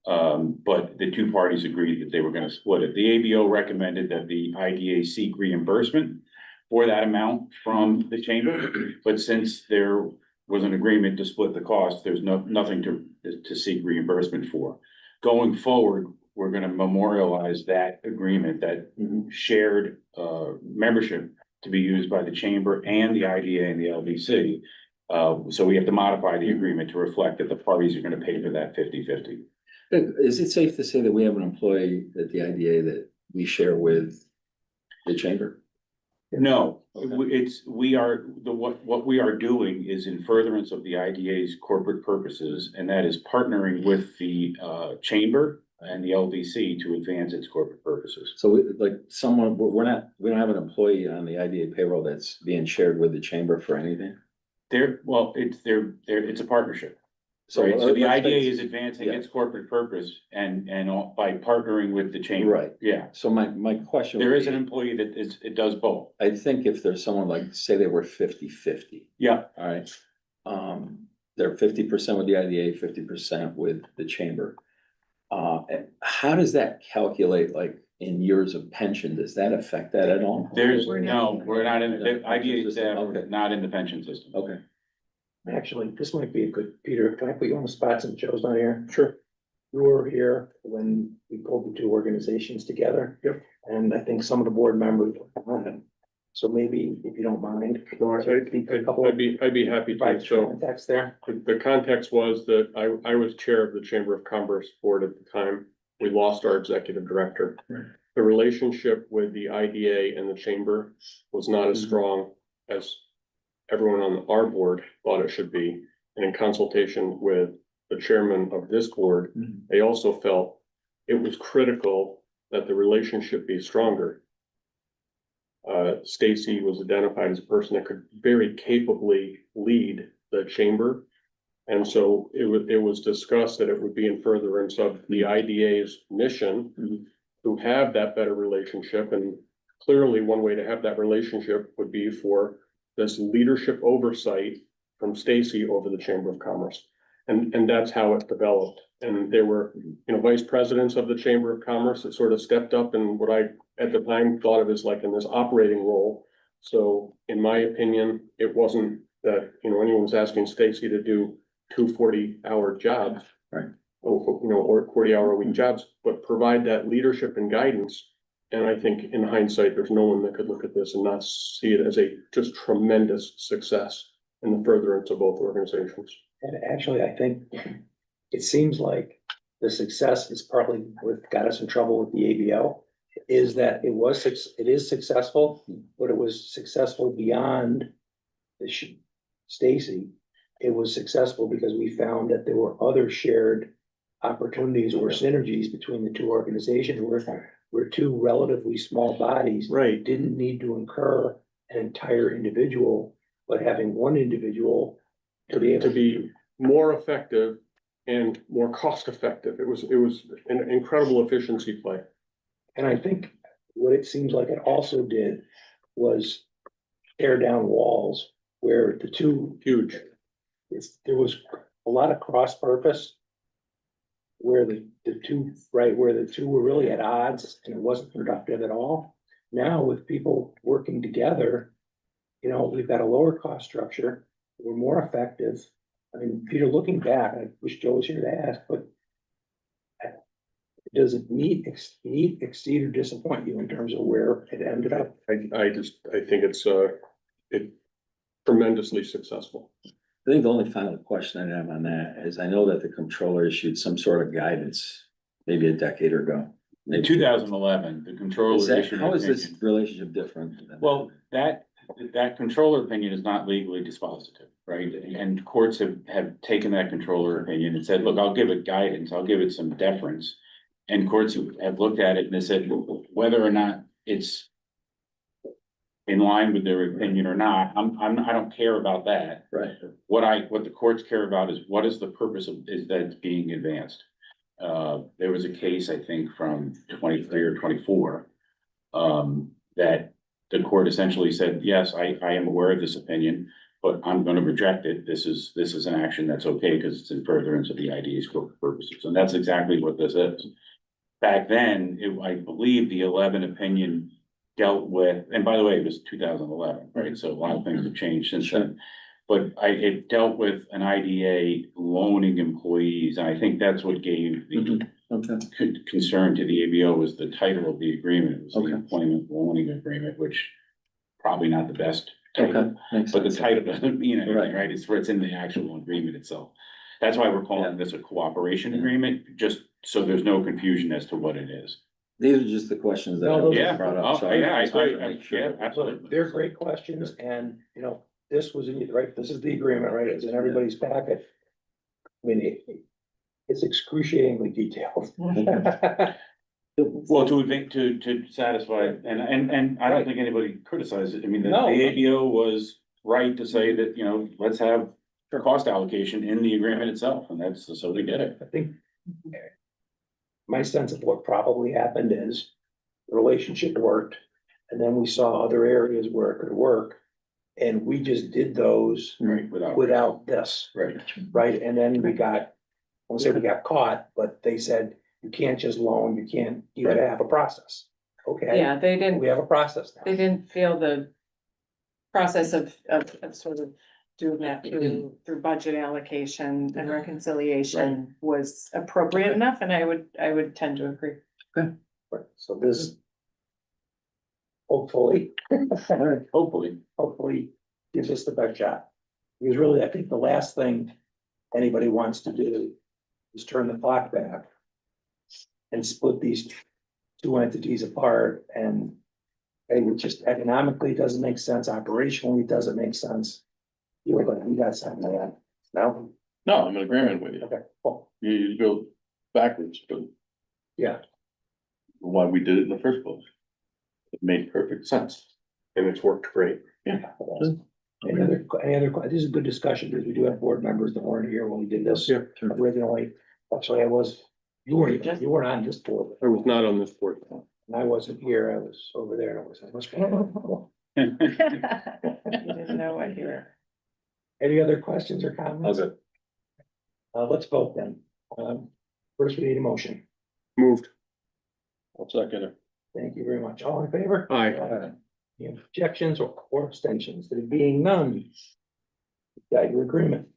But the two parties agreed that they were gonna split it. The ABO recommended that the IDA seek reimbursement for that amount from the chamber, but since there was an agreement to split the cost, there's nothing to seek reimbursement for. Going forward, we're gonna memorialize that agreement, that shared membership to be used by the chamber and the IDA and the LDC. So we have to modify the agreement to reflect that the parties are gonna pay for that 50-50. Is it safe to say that we have an employee at the IDA that we share with the chamber? No, Okay. what we are doing is in furtherance of the IDA's corporate purposes, and that is partnering with the chamber and the LDC to advance its corporate purposes. So like someone, we don't have an employee on the IDA payroll that's being shared with the chamber for anything? It's a partnership. Right, so the IDA is advancing Yeah. its corporate purpose and by partnering with the chamber. Right. Yeah, So my question. there would is an be, employee that it does both. I think if there's someone like, say they were 50-50, Yeah, all right? They're 50% with the IDA, 50% with the chamber. How does that calculate, like, in years of pension? Does that affect that at all? we're not in, the IDA is Okay. not in the pension system. Okay. Actually, this might be a good, Peter, can I put you on the spot since Joe's not here? Sure. You were here when we pulled the two organizations together. Yep. And I think some of the board members were on it. So maybe if you don't mind. I'd be happy to. Provide So context there. the context was that I was chair of the Chamber of Commerce board at the time. We lost our executive director. The relationship with the IDA and the chamber was not as strong as everyone on our board thought it should be. And in consultation with the chairman of this board, they also felt it was critical that the relationship be stronger. Stacy was identified as a person that could very capably lead the chamber. And so it was discussed that it would be in furtherance of the IDA's mission to have that better relationship. And clearly, one way to have that relationship would be for this leadership oversight from Stacy over the Chamber of Commerce. And that's how it developed. And there were, vice presidents of the Chamber of Commerce that sort of stepped up in what I, at the time, thought of as like in this operating role. So in my opinion, it wasn't that, anyone was asking Stacy to do 2 40-hour jobs. Right. Or 40-hour-a-week jobs, but provide that leadership and guidance. And I think in hindsight, there's no one that could look at this and not see it as a just tremendous success in the furtherance of both organizations. And actually, I think it seems like the success is partly what got us in trouble with the ABO. Is that it is successful, but it was successful beyond Stacy. It was successful because we found that there were other shared opportunities or synergies between the two organizations where two relatively small bodies Right. didn't need to incur an entire individual, but having one individual to be able To be more effective and more cost effective. It was an incredible efficiency play. And I think what it seems like it also did was tear down walls where the two, Huge. there was a lot of cross purpose. Where the two were really at odds and it wasn't productive at all. Now with people working together, we've got a lower cost structure, we're more effective. I mean, Peter, looking back, I wish Joe was here to ask, but does it meet, exceed, or disappoint you in terms of where it ended up? I think it's tremendously successful. I think the only final question I have on that is I know that the controller issued some sort of guidance, maybe a decade ago. In 2011, the controller issued. How is an this opinion. relationship different? Well, that controller opinion is not legally dispositive, right? And courts have taken that controller opinion and said, look, I'll give it guidance, I'll give it some deference. And courts have looked at it and they said whether or not it's in line with their opinion or not, I don't care about that. Right. What the courts care about is what is the purpose of, is that it's being advanced. There was a case, I think, from 23 or 24. That the court essentially said, yes, I am aware of this opinion, but I'm gonna reject it. This is an action that's okay because it's in furtherance of the IDA's corporate purposes, and that's exactly what this is. Back then, I believe the 11 opinion dealt with, and by the way, it was 2011, right? So a lot of things have changed since then. But it dealt with an IDA loaning employees, and I think that's what gave the concern to the ABO was the title of the agreement. It was the Okay. employment loaning agreement, which probably not the best Okay. title, Makes but the sense. title doesn't mean anything, Right. right? It's where it's in the actual agreement itself. That's why we're calling this a cooperation agreement, just so there's no confusion as to what it is. These are just the questions that No, have those- been Yeah, brought oh, up. So yeah, I just wanted to agree. make sure Yeah, that- absolutely. They're great questions and, you know, this was, right, this is the agreement, right? It's in everybody's packet. I mean, it's excruciatingly detailed. Well, to satisfy, and I don't think anybody criticized it. I mean, the No. ABO was right to say that, you know, let's have cost allocation in the agreement itself, and that's, so they did it. I think my sense of what probably happened is the relationship worked, and then we saw other areas where it could work. And we just did those Right, without this, right. right? And then we got, I won't say we got caught, but they said, you can't just loan, you gotta have a process. Okay, Yeah, they we didn't, have a process now. they didn't feel the process of sort of doing that through budget allocation and reconciliation was appropriate enough, and I would tend to agree. Right, so this hopefully, Hopefully, gives us the best shot. Because really, I think the last thing anybody wants to do is turn the clock back and split these two entities apart, and it just economically doesn't make sense, operationally doesn't make sense. You got something like that? No? No, I'm in agreement with you. Okay, cool. You go backwards, but Yeah, why we did it in the first place. It made perfect sense. And it's worked great. any other, this is a good discussion, because we do have board members that weren't here when we did this Yeah. originally. Actually, you weren't on this board. I was not on this board. And I wasn't here, I was over there, and I was. You didn't know what you were. Any other questions or comments? Okay. Let's vote then. First, we need a motion. Moved. I'll second it. Thank you very much. All in favor? Aye. Any objections or abstentions? There being none. Got your agreement.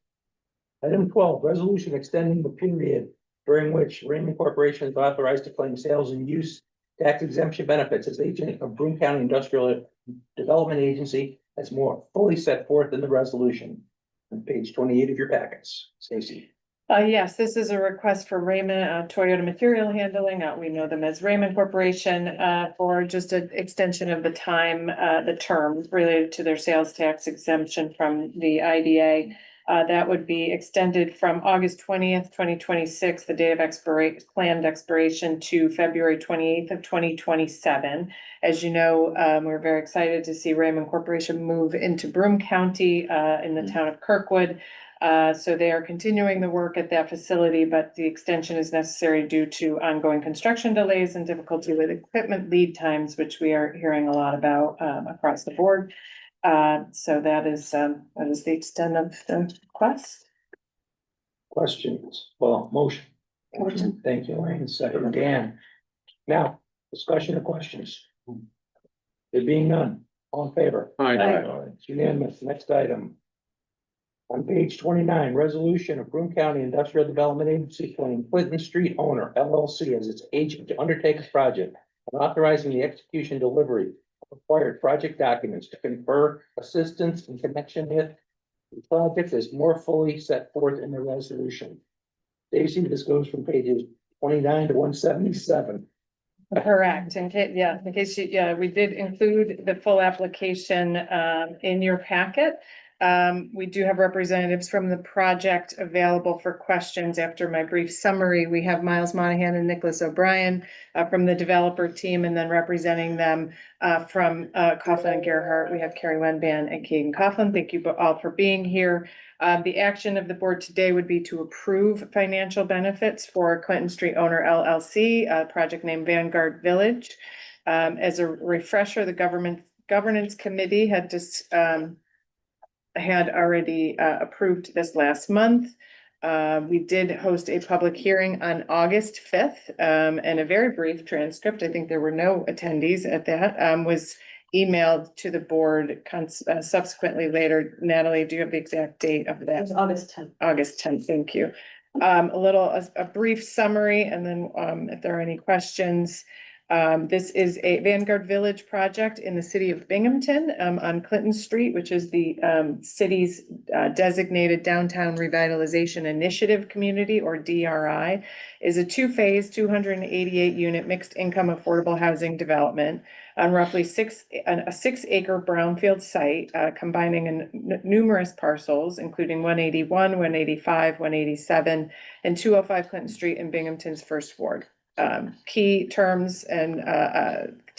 Item 12, resolution extending the period during which Raymond Corporation is authorized to claim sales and use tax exemption benefits as agent of Broome County Industrial Development Agency as more fully set forth in the resolution on page 28 of your packets. Stacy. Yes, this is a request for Raymond, Toyota Material Handling, we know them as Raymond Corporation, for just an extension of the time, the term related to their sales tax exemption from the IDA. That would be extended from August 20th, 2026, the date of planned expiration, to February 28th of 2027. As you know, we're very excited to see Raymond Corporation move into Broome County, in the town of Kirkwood. So they are continuing the work at that facility, but the extension is necessary due to ongoing construction delays and difficulty with equipment lead times, which we are hearing a lot about, across the board. So that is the extent of the request. Questions? Well, motion. Motion. Thank you, Elaine. Second, Dan. Now, discussion of questions. There being none, all in favor? Aye. It's unanimous. Next item. On page 29, resolution of Broome County Industrial Development Agency appointing Clinton Street owner LLC as its agent to undertake a project and authorizing the execution delivery of required project documents to confer assistance in connection with the project is more fully set forth in the resolution. Stacy, this goes from pages 29 to 177. Correct. In case we did include the full application in your packet. We do have representatives from the project available for questions after my brief summary. We have Miles Monahan and Nicholas O'Brien from the developer team, and then representing them from Coughlin and Gerhart, we have Carrie Wenban and Keegan Coughlin. Thank you all for being here. The action of the board today would be to approve financial benefits for Clinton Street Owner LLC, project named Vanguard Village. As a refresher, the governance committee had already approved this last month. We did host a public hearing on August 5th, and a very brief transcript. I think there were no attendees at that, was emailed to the board subsequently later. Natalie, do you have the exact date of that? It was August 10th. August 10th, thank you. A brief summary, and then if there are any questions. This is a Vanguard Village project in the city of Binghamton on Clinton Street, which is the city's designated downtown revitalization initiative community, or DRI, is a two-phase, 288 unit mixed income affordable housing development on roughly a 6-acre brownfield site, combining numerous parcels, including 181, 185, 187, and 205 Clinton Street in Binghamton's first ward. Key terms and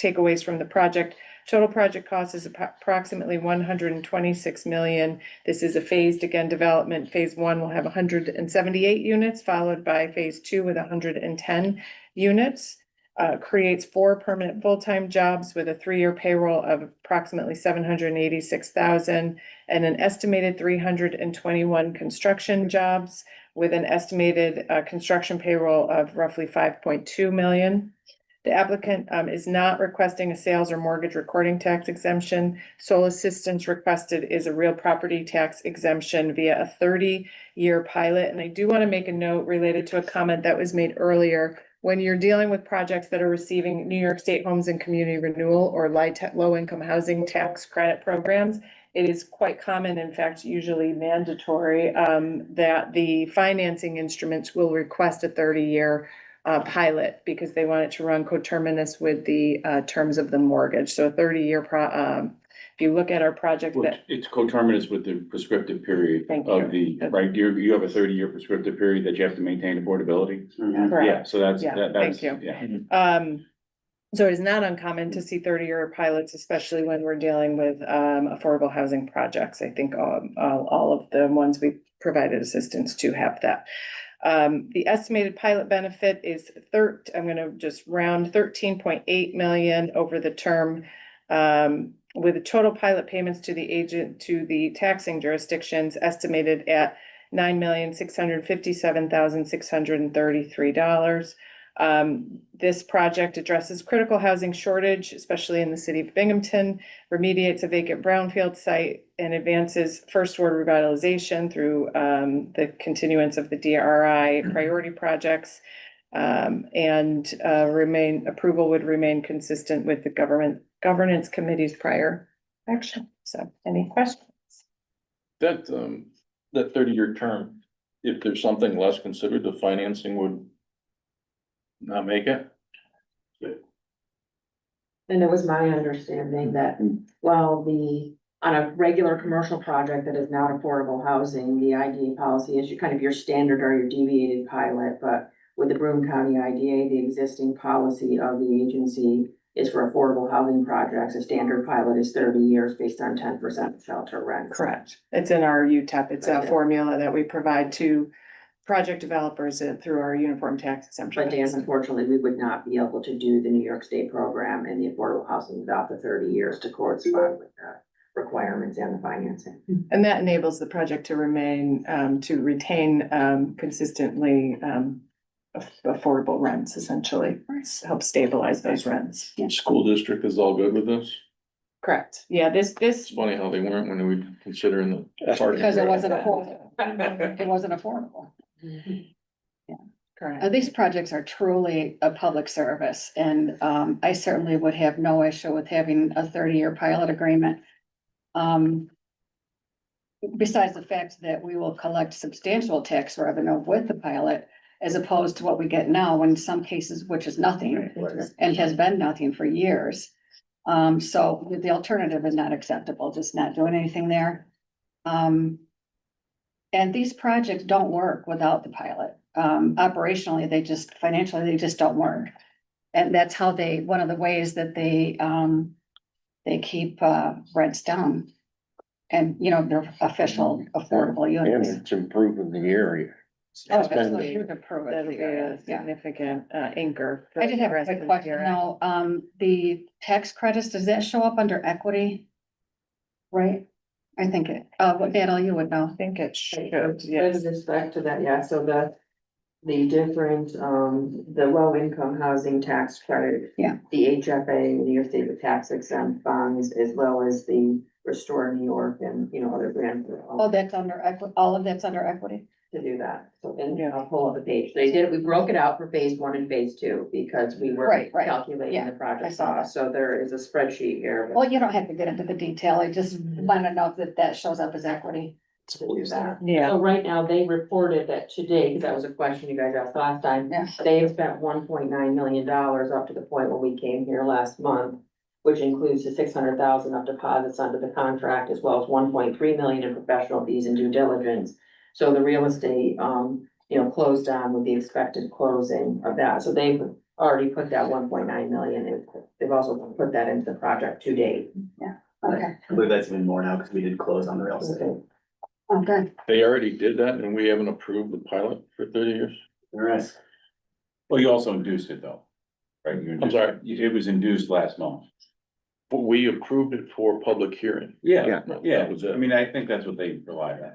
takeaways from the project. Total project cost is approximately 126 million. This is a phased again development. Phase 1 will have 178 units, followed by phase 2 with 110 units. Creates 4 permanent full-time jobs with a 3-year payroll of approximately 786,000 and an estimated 321 construction jobs with an estimated construction payroll of roughly 5.2 million. The applicant is not requesting a sales or mortgage recording tax exemption. Sole assistance requested is a real property tax exemption via a 30-year pilot. And I do want to make a note related to a comment that was made earlier. When you're dealing with projects that are receiving New York State Homes and Community Renewal or low-income housing tax credit programs, it is quite common, in fact, usually mandatory, that the financing instruments will request a 30-year pilot because they want it to run coterminous with the terms of the mortgage. So a 30-year if you look at our project Well, that. it's coterminous with the prescriptive period Thank of the, right, you have a 30-year prescriptive period that you have to maintain affordability. Correct. Yeah, so that's, Yeah, that's, thank you. yeah. So it is not uncommon to see 30-year pilots, especially when we're dealing with affordable housing projects. I think all of the ones we provided assistance to have that. The estimated pilot benefit is I'm gonna just round 13.8 million over the term, with the total pilot payments to the taxing jurisdictions estimated at $9,657,633. This project addresses critical housing shortage, especially in the city of Binghamton, remediates a vacant brownfield site, and advances first ward revitalization through the continuance of the DRI priority projects. Approval would remain consistent with the governance committee's prior action. So any questions? That 30-year term, if there's something less considered, the financing would not make it? And it was my understanding that while on a regular commercial project that is not affordable housing, the IDA policy is your standard or your deviated pilot, but with the Broome County IDA, the existing policy of the agency is for affordable housing projects. A standard pilot is 30 years based on 10% shelter rent. Correct. It's in our UTEP. It's a formula that we provide to project developers through our uniform tax exemption. But Dan, unfortunately, we would not be able to do the New York State program and the affordable housing without the 30 years to correspond with the requirements and the financing. And that enables the project to retain consistently affordable rents, essentially, help stabilize those rents. School district is all good with this? Correct. Yeah, this. It's funny how they weren't when we were considering the. parking. Because it wasn't affordable. It wasn't affordable. Correct. These projects are truly a public service, and I certainly would have no issue with having a 30-year pilot agreement. Besides the fact that we will collect substantial tax revenue with the pilot, as opposed to what we get now, in some cases, which is nothing, and has been nothing for years. So the alternative is not acceptable, just not doing anything there. And these projects don't work without the pilot. Operationally, financially, they just don't work. And that's how one of the ways that they keep, rents down. And, their official affordable units. it's improving the area. Oh, It's been- absolutely. You can prove That'd it. be a Yeah. significant, anchor. for I did have a quick residents question. here. Now, the tax credits, does that show up under equity? Right? I think Daniel, you would know. I think it should, With yes. respect to that, yeah, so the different, the low income housing tax credit. Yeah. The HFA, New York State with tax exempt funds, as well as the Restore New York and, other grants. Oh, that's under all of that's under equity? To do that, so, and Yeah. I'll pull up the page, they did, we broke it out for phase one and phase two, because we were Right, calculating yeah, the project I saw that. cost, so there is a spreadsheet here. but Well, you don't have to get into the detail. I just want to know that shows up as equity. to do that. Yeah, So right now, they reported that today, because that was a question you guys asked last time. Yeah. They have spent $1.9 million up to the point when we came here last month, which includes the 600,000 of deposits under the contract, as well as 1.3 million in professional fees and due diligence. So the real estate, closed on with the expected closing of that. So they've already put that 1.9 million in. They've also put that into the project to date. Okay, I believe that's even more now because we did close on the real estate. okay. They already did that and we haven't approved the pilot for 30 years? Yes. Well, you also induced it though, right? I'm sorry? It was induced last month. But we approved it for public hearing. Yeah, That was I it. mean, I think that's what they relied on.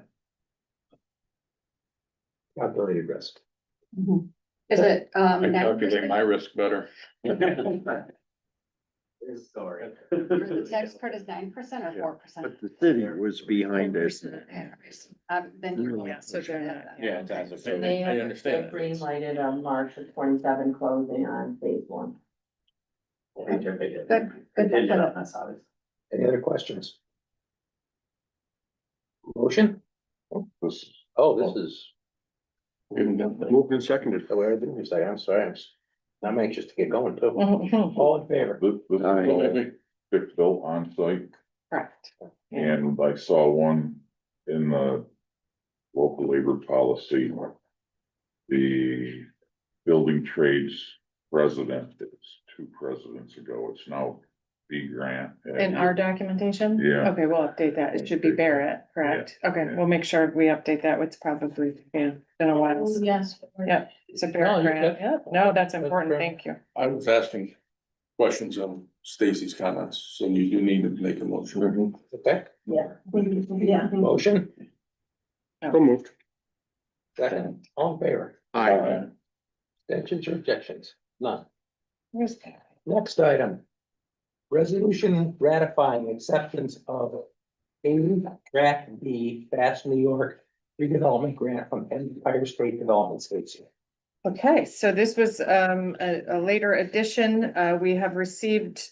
Calculated risk. Is it, I 9%? calculate my risk better. Sorry. The tax credit is 9% or 4%? But the city was behind us. Then you. Yeah, so they're not- Yeah, it's as of. So they I have understand that. green lighted on March of 27 closing on phase one. Good, good. Any other questions? Motion? This, Oh, this is, We haven't done that. Moved and seconded. oh, I didn't say, I'm sorry, I'm anxious to get going too. All in favor? this is all fixed built on site, correct. and I saw one in the local labor policy. The building trades president, it was 2 presidents ago, it's now B Grant. In our documentation? Yeah. Okay, we'll update that. It should be Barrett, correct? Okay, yeah. we'll make sure we update that. It's probably, been a while. Yes. Yeah, it's a No, Barrett you're grant. good. Yeah, no, that's That's important. fair. Thank you. I was asking questions on Stacy's comments, so you do need to make a motion. Okay, Yeah. motion, So moved. second, all in favor? Aye. Extensions or objections? None. Where's that? Next item. Resolution ratifying acceptance of a Track B Fast New York redevelopment grant from Empire State Development Agency. Okay, so this was a later addition. We have received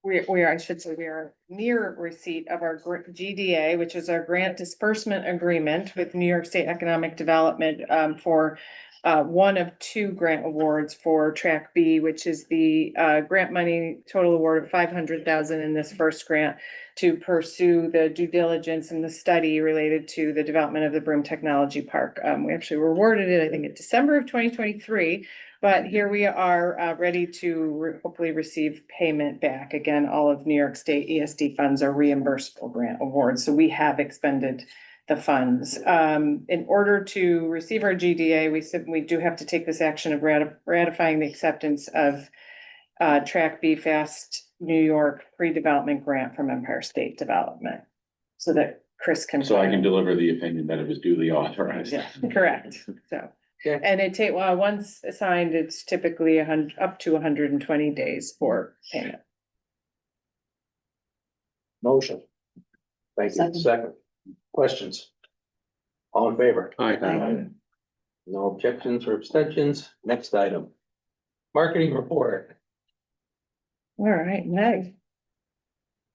I should say, we are near receipt of our GDA, which is our grant disbursement agreement with New York State Economic Development for one of 2 grant awards for Track B, which is the grant money total award of 500,000 in this first grant to pursue the due diligence and the study related to the development of the Broome Technology Park. We actually were awarded it, I think, in December of 2023. But here we are, ready to hopefully receive payment back. Again, all of New York State ESD funds are reimbursable grant awards, so we have expended the funds. In order to receive our GDA, we do have to take this action of ratifying the acceptance of Track B Fast New York pre-development grant from Empire State Development. So that Chris can. So I can deliver the opinion that it was duly authorized. Yeah, correct, so. Okay. And once signed, it's typically up to 120 days for payment. Motion. Thank you. Second. Questions? All in favor? Aye. No objections or abstentions. Next item. Marketing report. All right, Meg.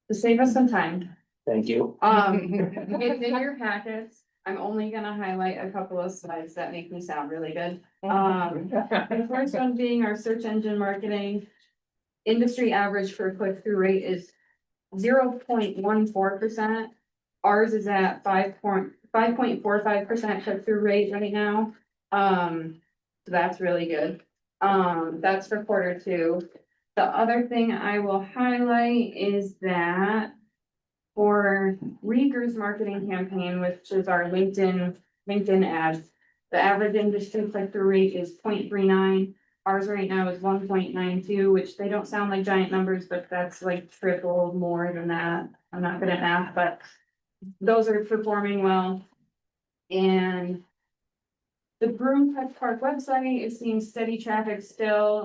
To save us some time, Thank you. it's in your packets. I'm only gonna highlight a couple of slides that make me sound really good. The first one being our search engine marketing. Industry average for click-through rate is 0.14%. Ours is at 5.45% click-through rate right now. So that's really good. That's for Q2. The other thing I will highlight is that for Rieger's marketing campaign, which is our LinkedIn ads, the average industry click-through rate is 0.39. Ours right now is 1.92, which they don't sound like giant numbers, but that's like triple more than that. I'm not good at math, but those are performing well. And the Broome Tech Park website is seeing steady traffic still.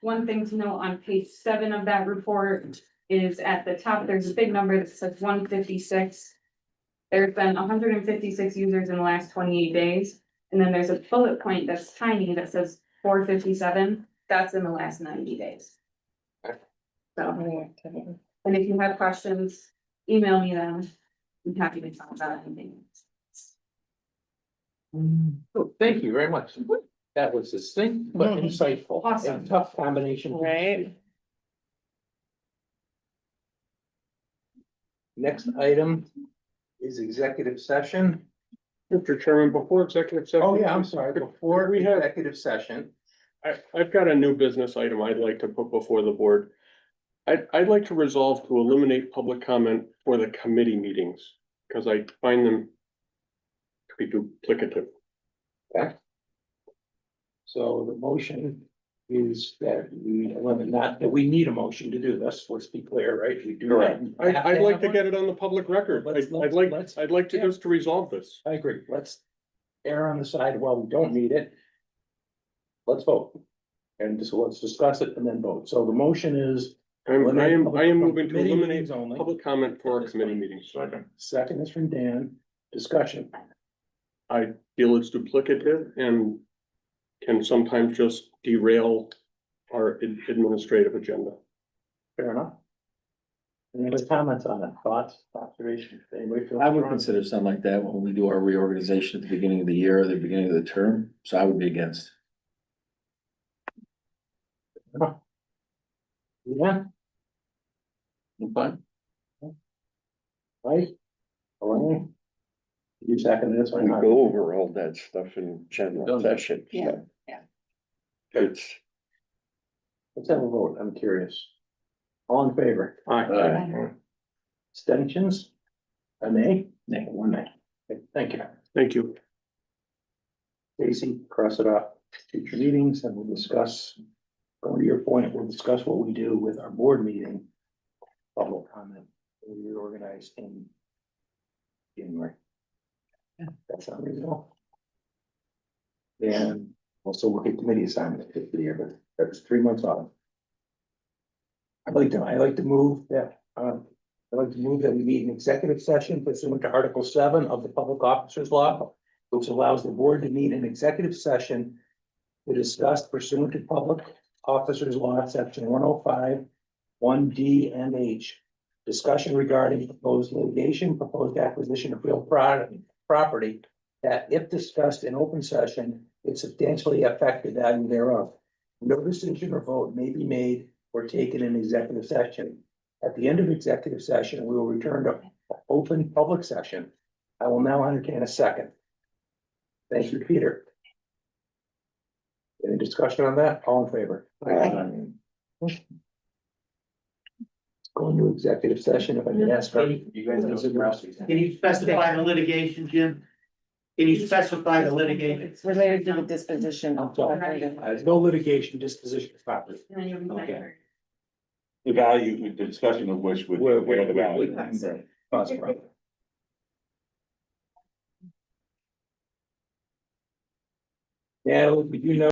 One thing to note on page 7 of that report is at the top, there's a big number that says 156. There's been 156 users in the last 28 days. And then there's a bullet point that's tiny that says 457. That's in the last 90 days. So, and if you have questions, email me them. I'm happy to talk about anything. Oh, thank you very much. That was succinct but Mhm. insightful. Awesome. And tough combination. Right. Next item is executive session. Mr. Chairman, before executive session. Oh, yeah, I'm sorry, before We have- executive session. I've got a new business item I'd like to put before the board. I'd like to resolve to eliminate public comment for the committee meetings, because I find them to be duplicative. So the motion is that we eliminate, not that we need a motion to do this, let's be clear, right? We do. Correct. have I'd like have to one. get it on the public record. Let's- I'd like to yeah. just to resolve this. I agree, let's err on the side, well, we don't need it. Let's vote. And just let's discuss it and then vote. So the motion is. I am moving to Committee eliminate meetings only. public comment for our committee meetings. Second is from Dan, discussion. I feel it's duplicative and can sometimes just derail our administrative agenda. Fair enough. Any other comments on it, thoughts, observations? Anybody feel I would strong? consider something like that when we do our reorganization at the beginning of the year or the beginning of the term, so I would be against. Yeah, Fine. right? Elaine? You second this We one? go over all that stuff in general Done. session. Yeah, so yeah. It's, Let's have a vote, I'm curious. All in favor? Aye. Abstentions? A nay? Nay. One nay. Okay, thank you. Thank you. Stacy, cross it off, future meetings, and we'll discuss, going to your point, we'll discuss what we do with our board meeting. Public comment, we reorganize in January. That's not reasonable. And also look at committee assignments for the year, but that's 3 months off. I'd like to move that, we meet in executive session pursuant to Article 7 of the Public Officers Law, which allows the board to meet in executive session to discuss pursuant to Public Officers Law, Section 105, 1D and H, discussion regarding proposed litigation, proposed acquisition of real property, that if discussed in open session, it substantially affect the value thereof. No decision or vote may be made or taken in executive session. At the end of executive session, we will return to open public session. I will now entertain a second. Thank you, Peter. Any discussion on that? All in favor? Going to executive session, if I could ask. You guys know. Can you specify the litigation, Jim? Can you specify the litigation? It's related to the disposition of. There's no litigation, disposition of property. And then you'll be Okay. better. The value, the discussion of which would. Where the value. Cost of property. Yeah, you know.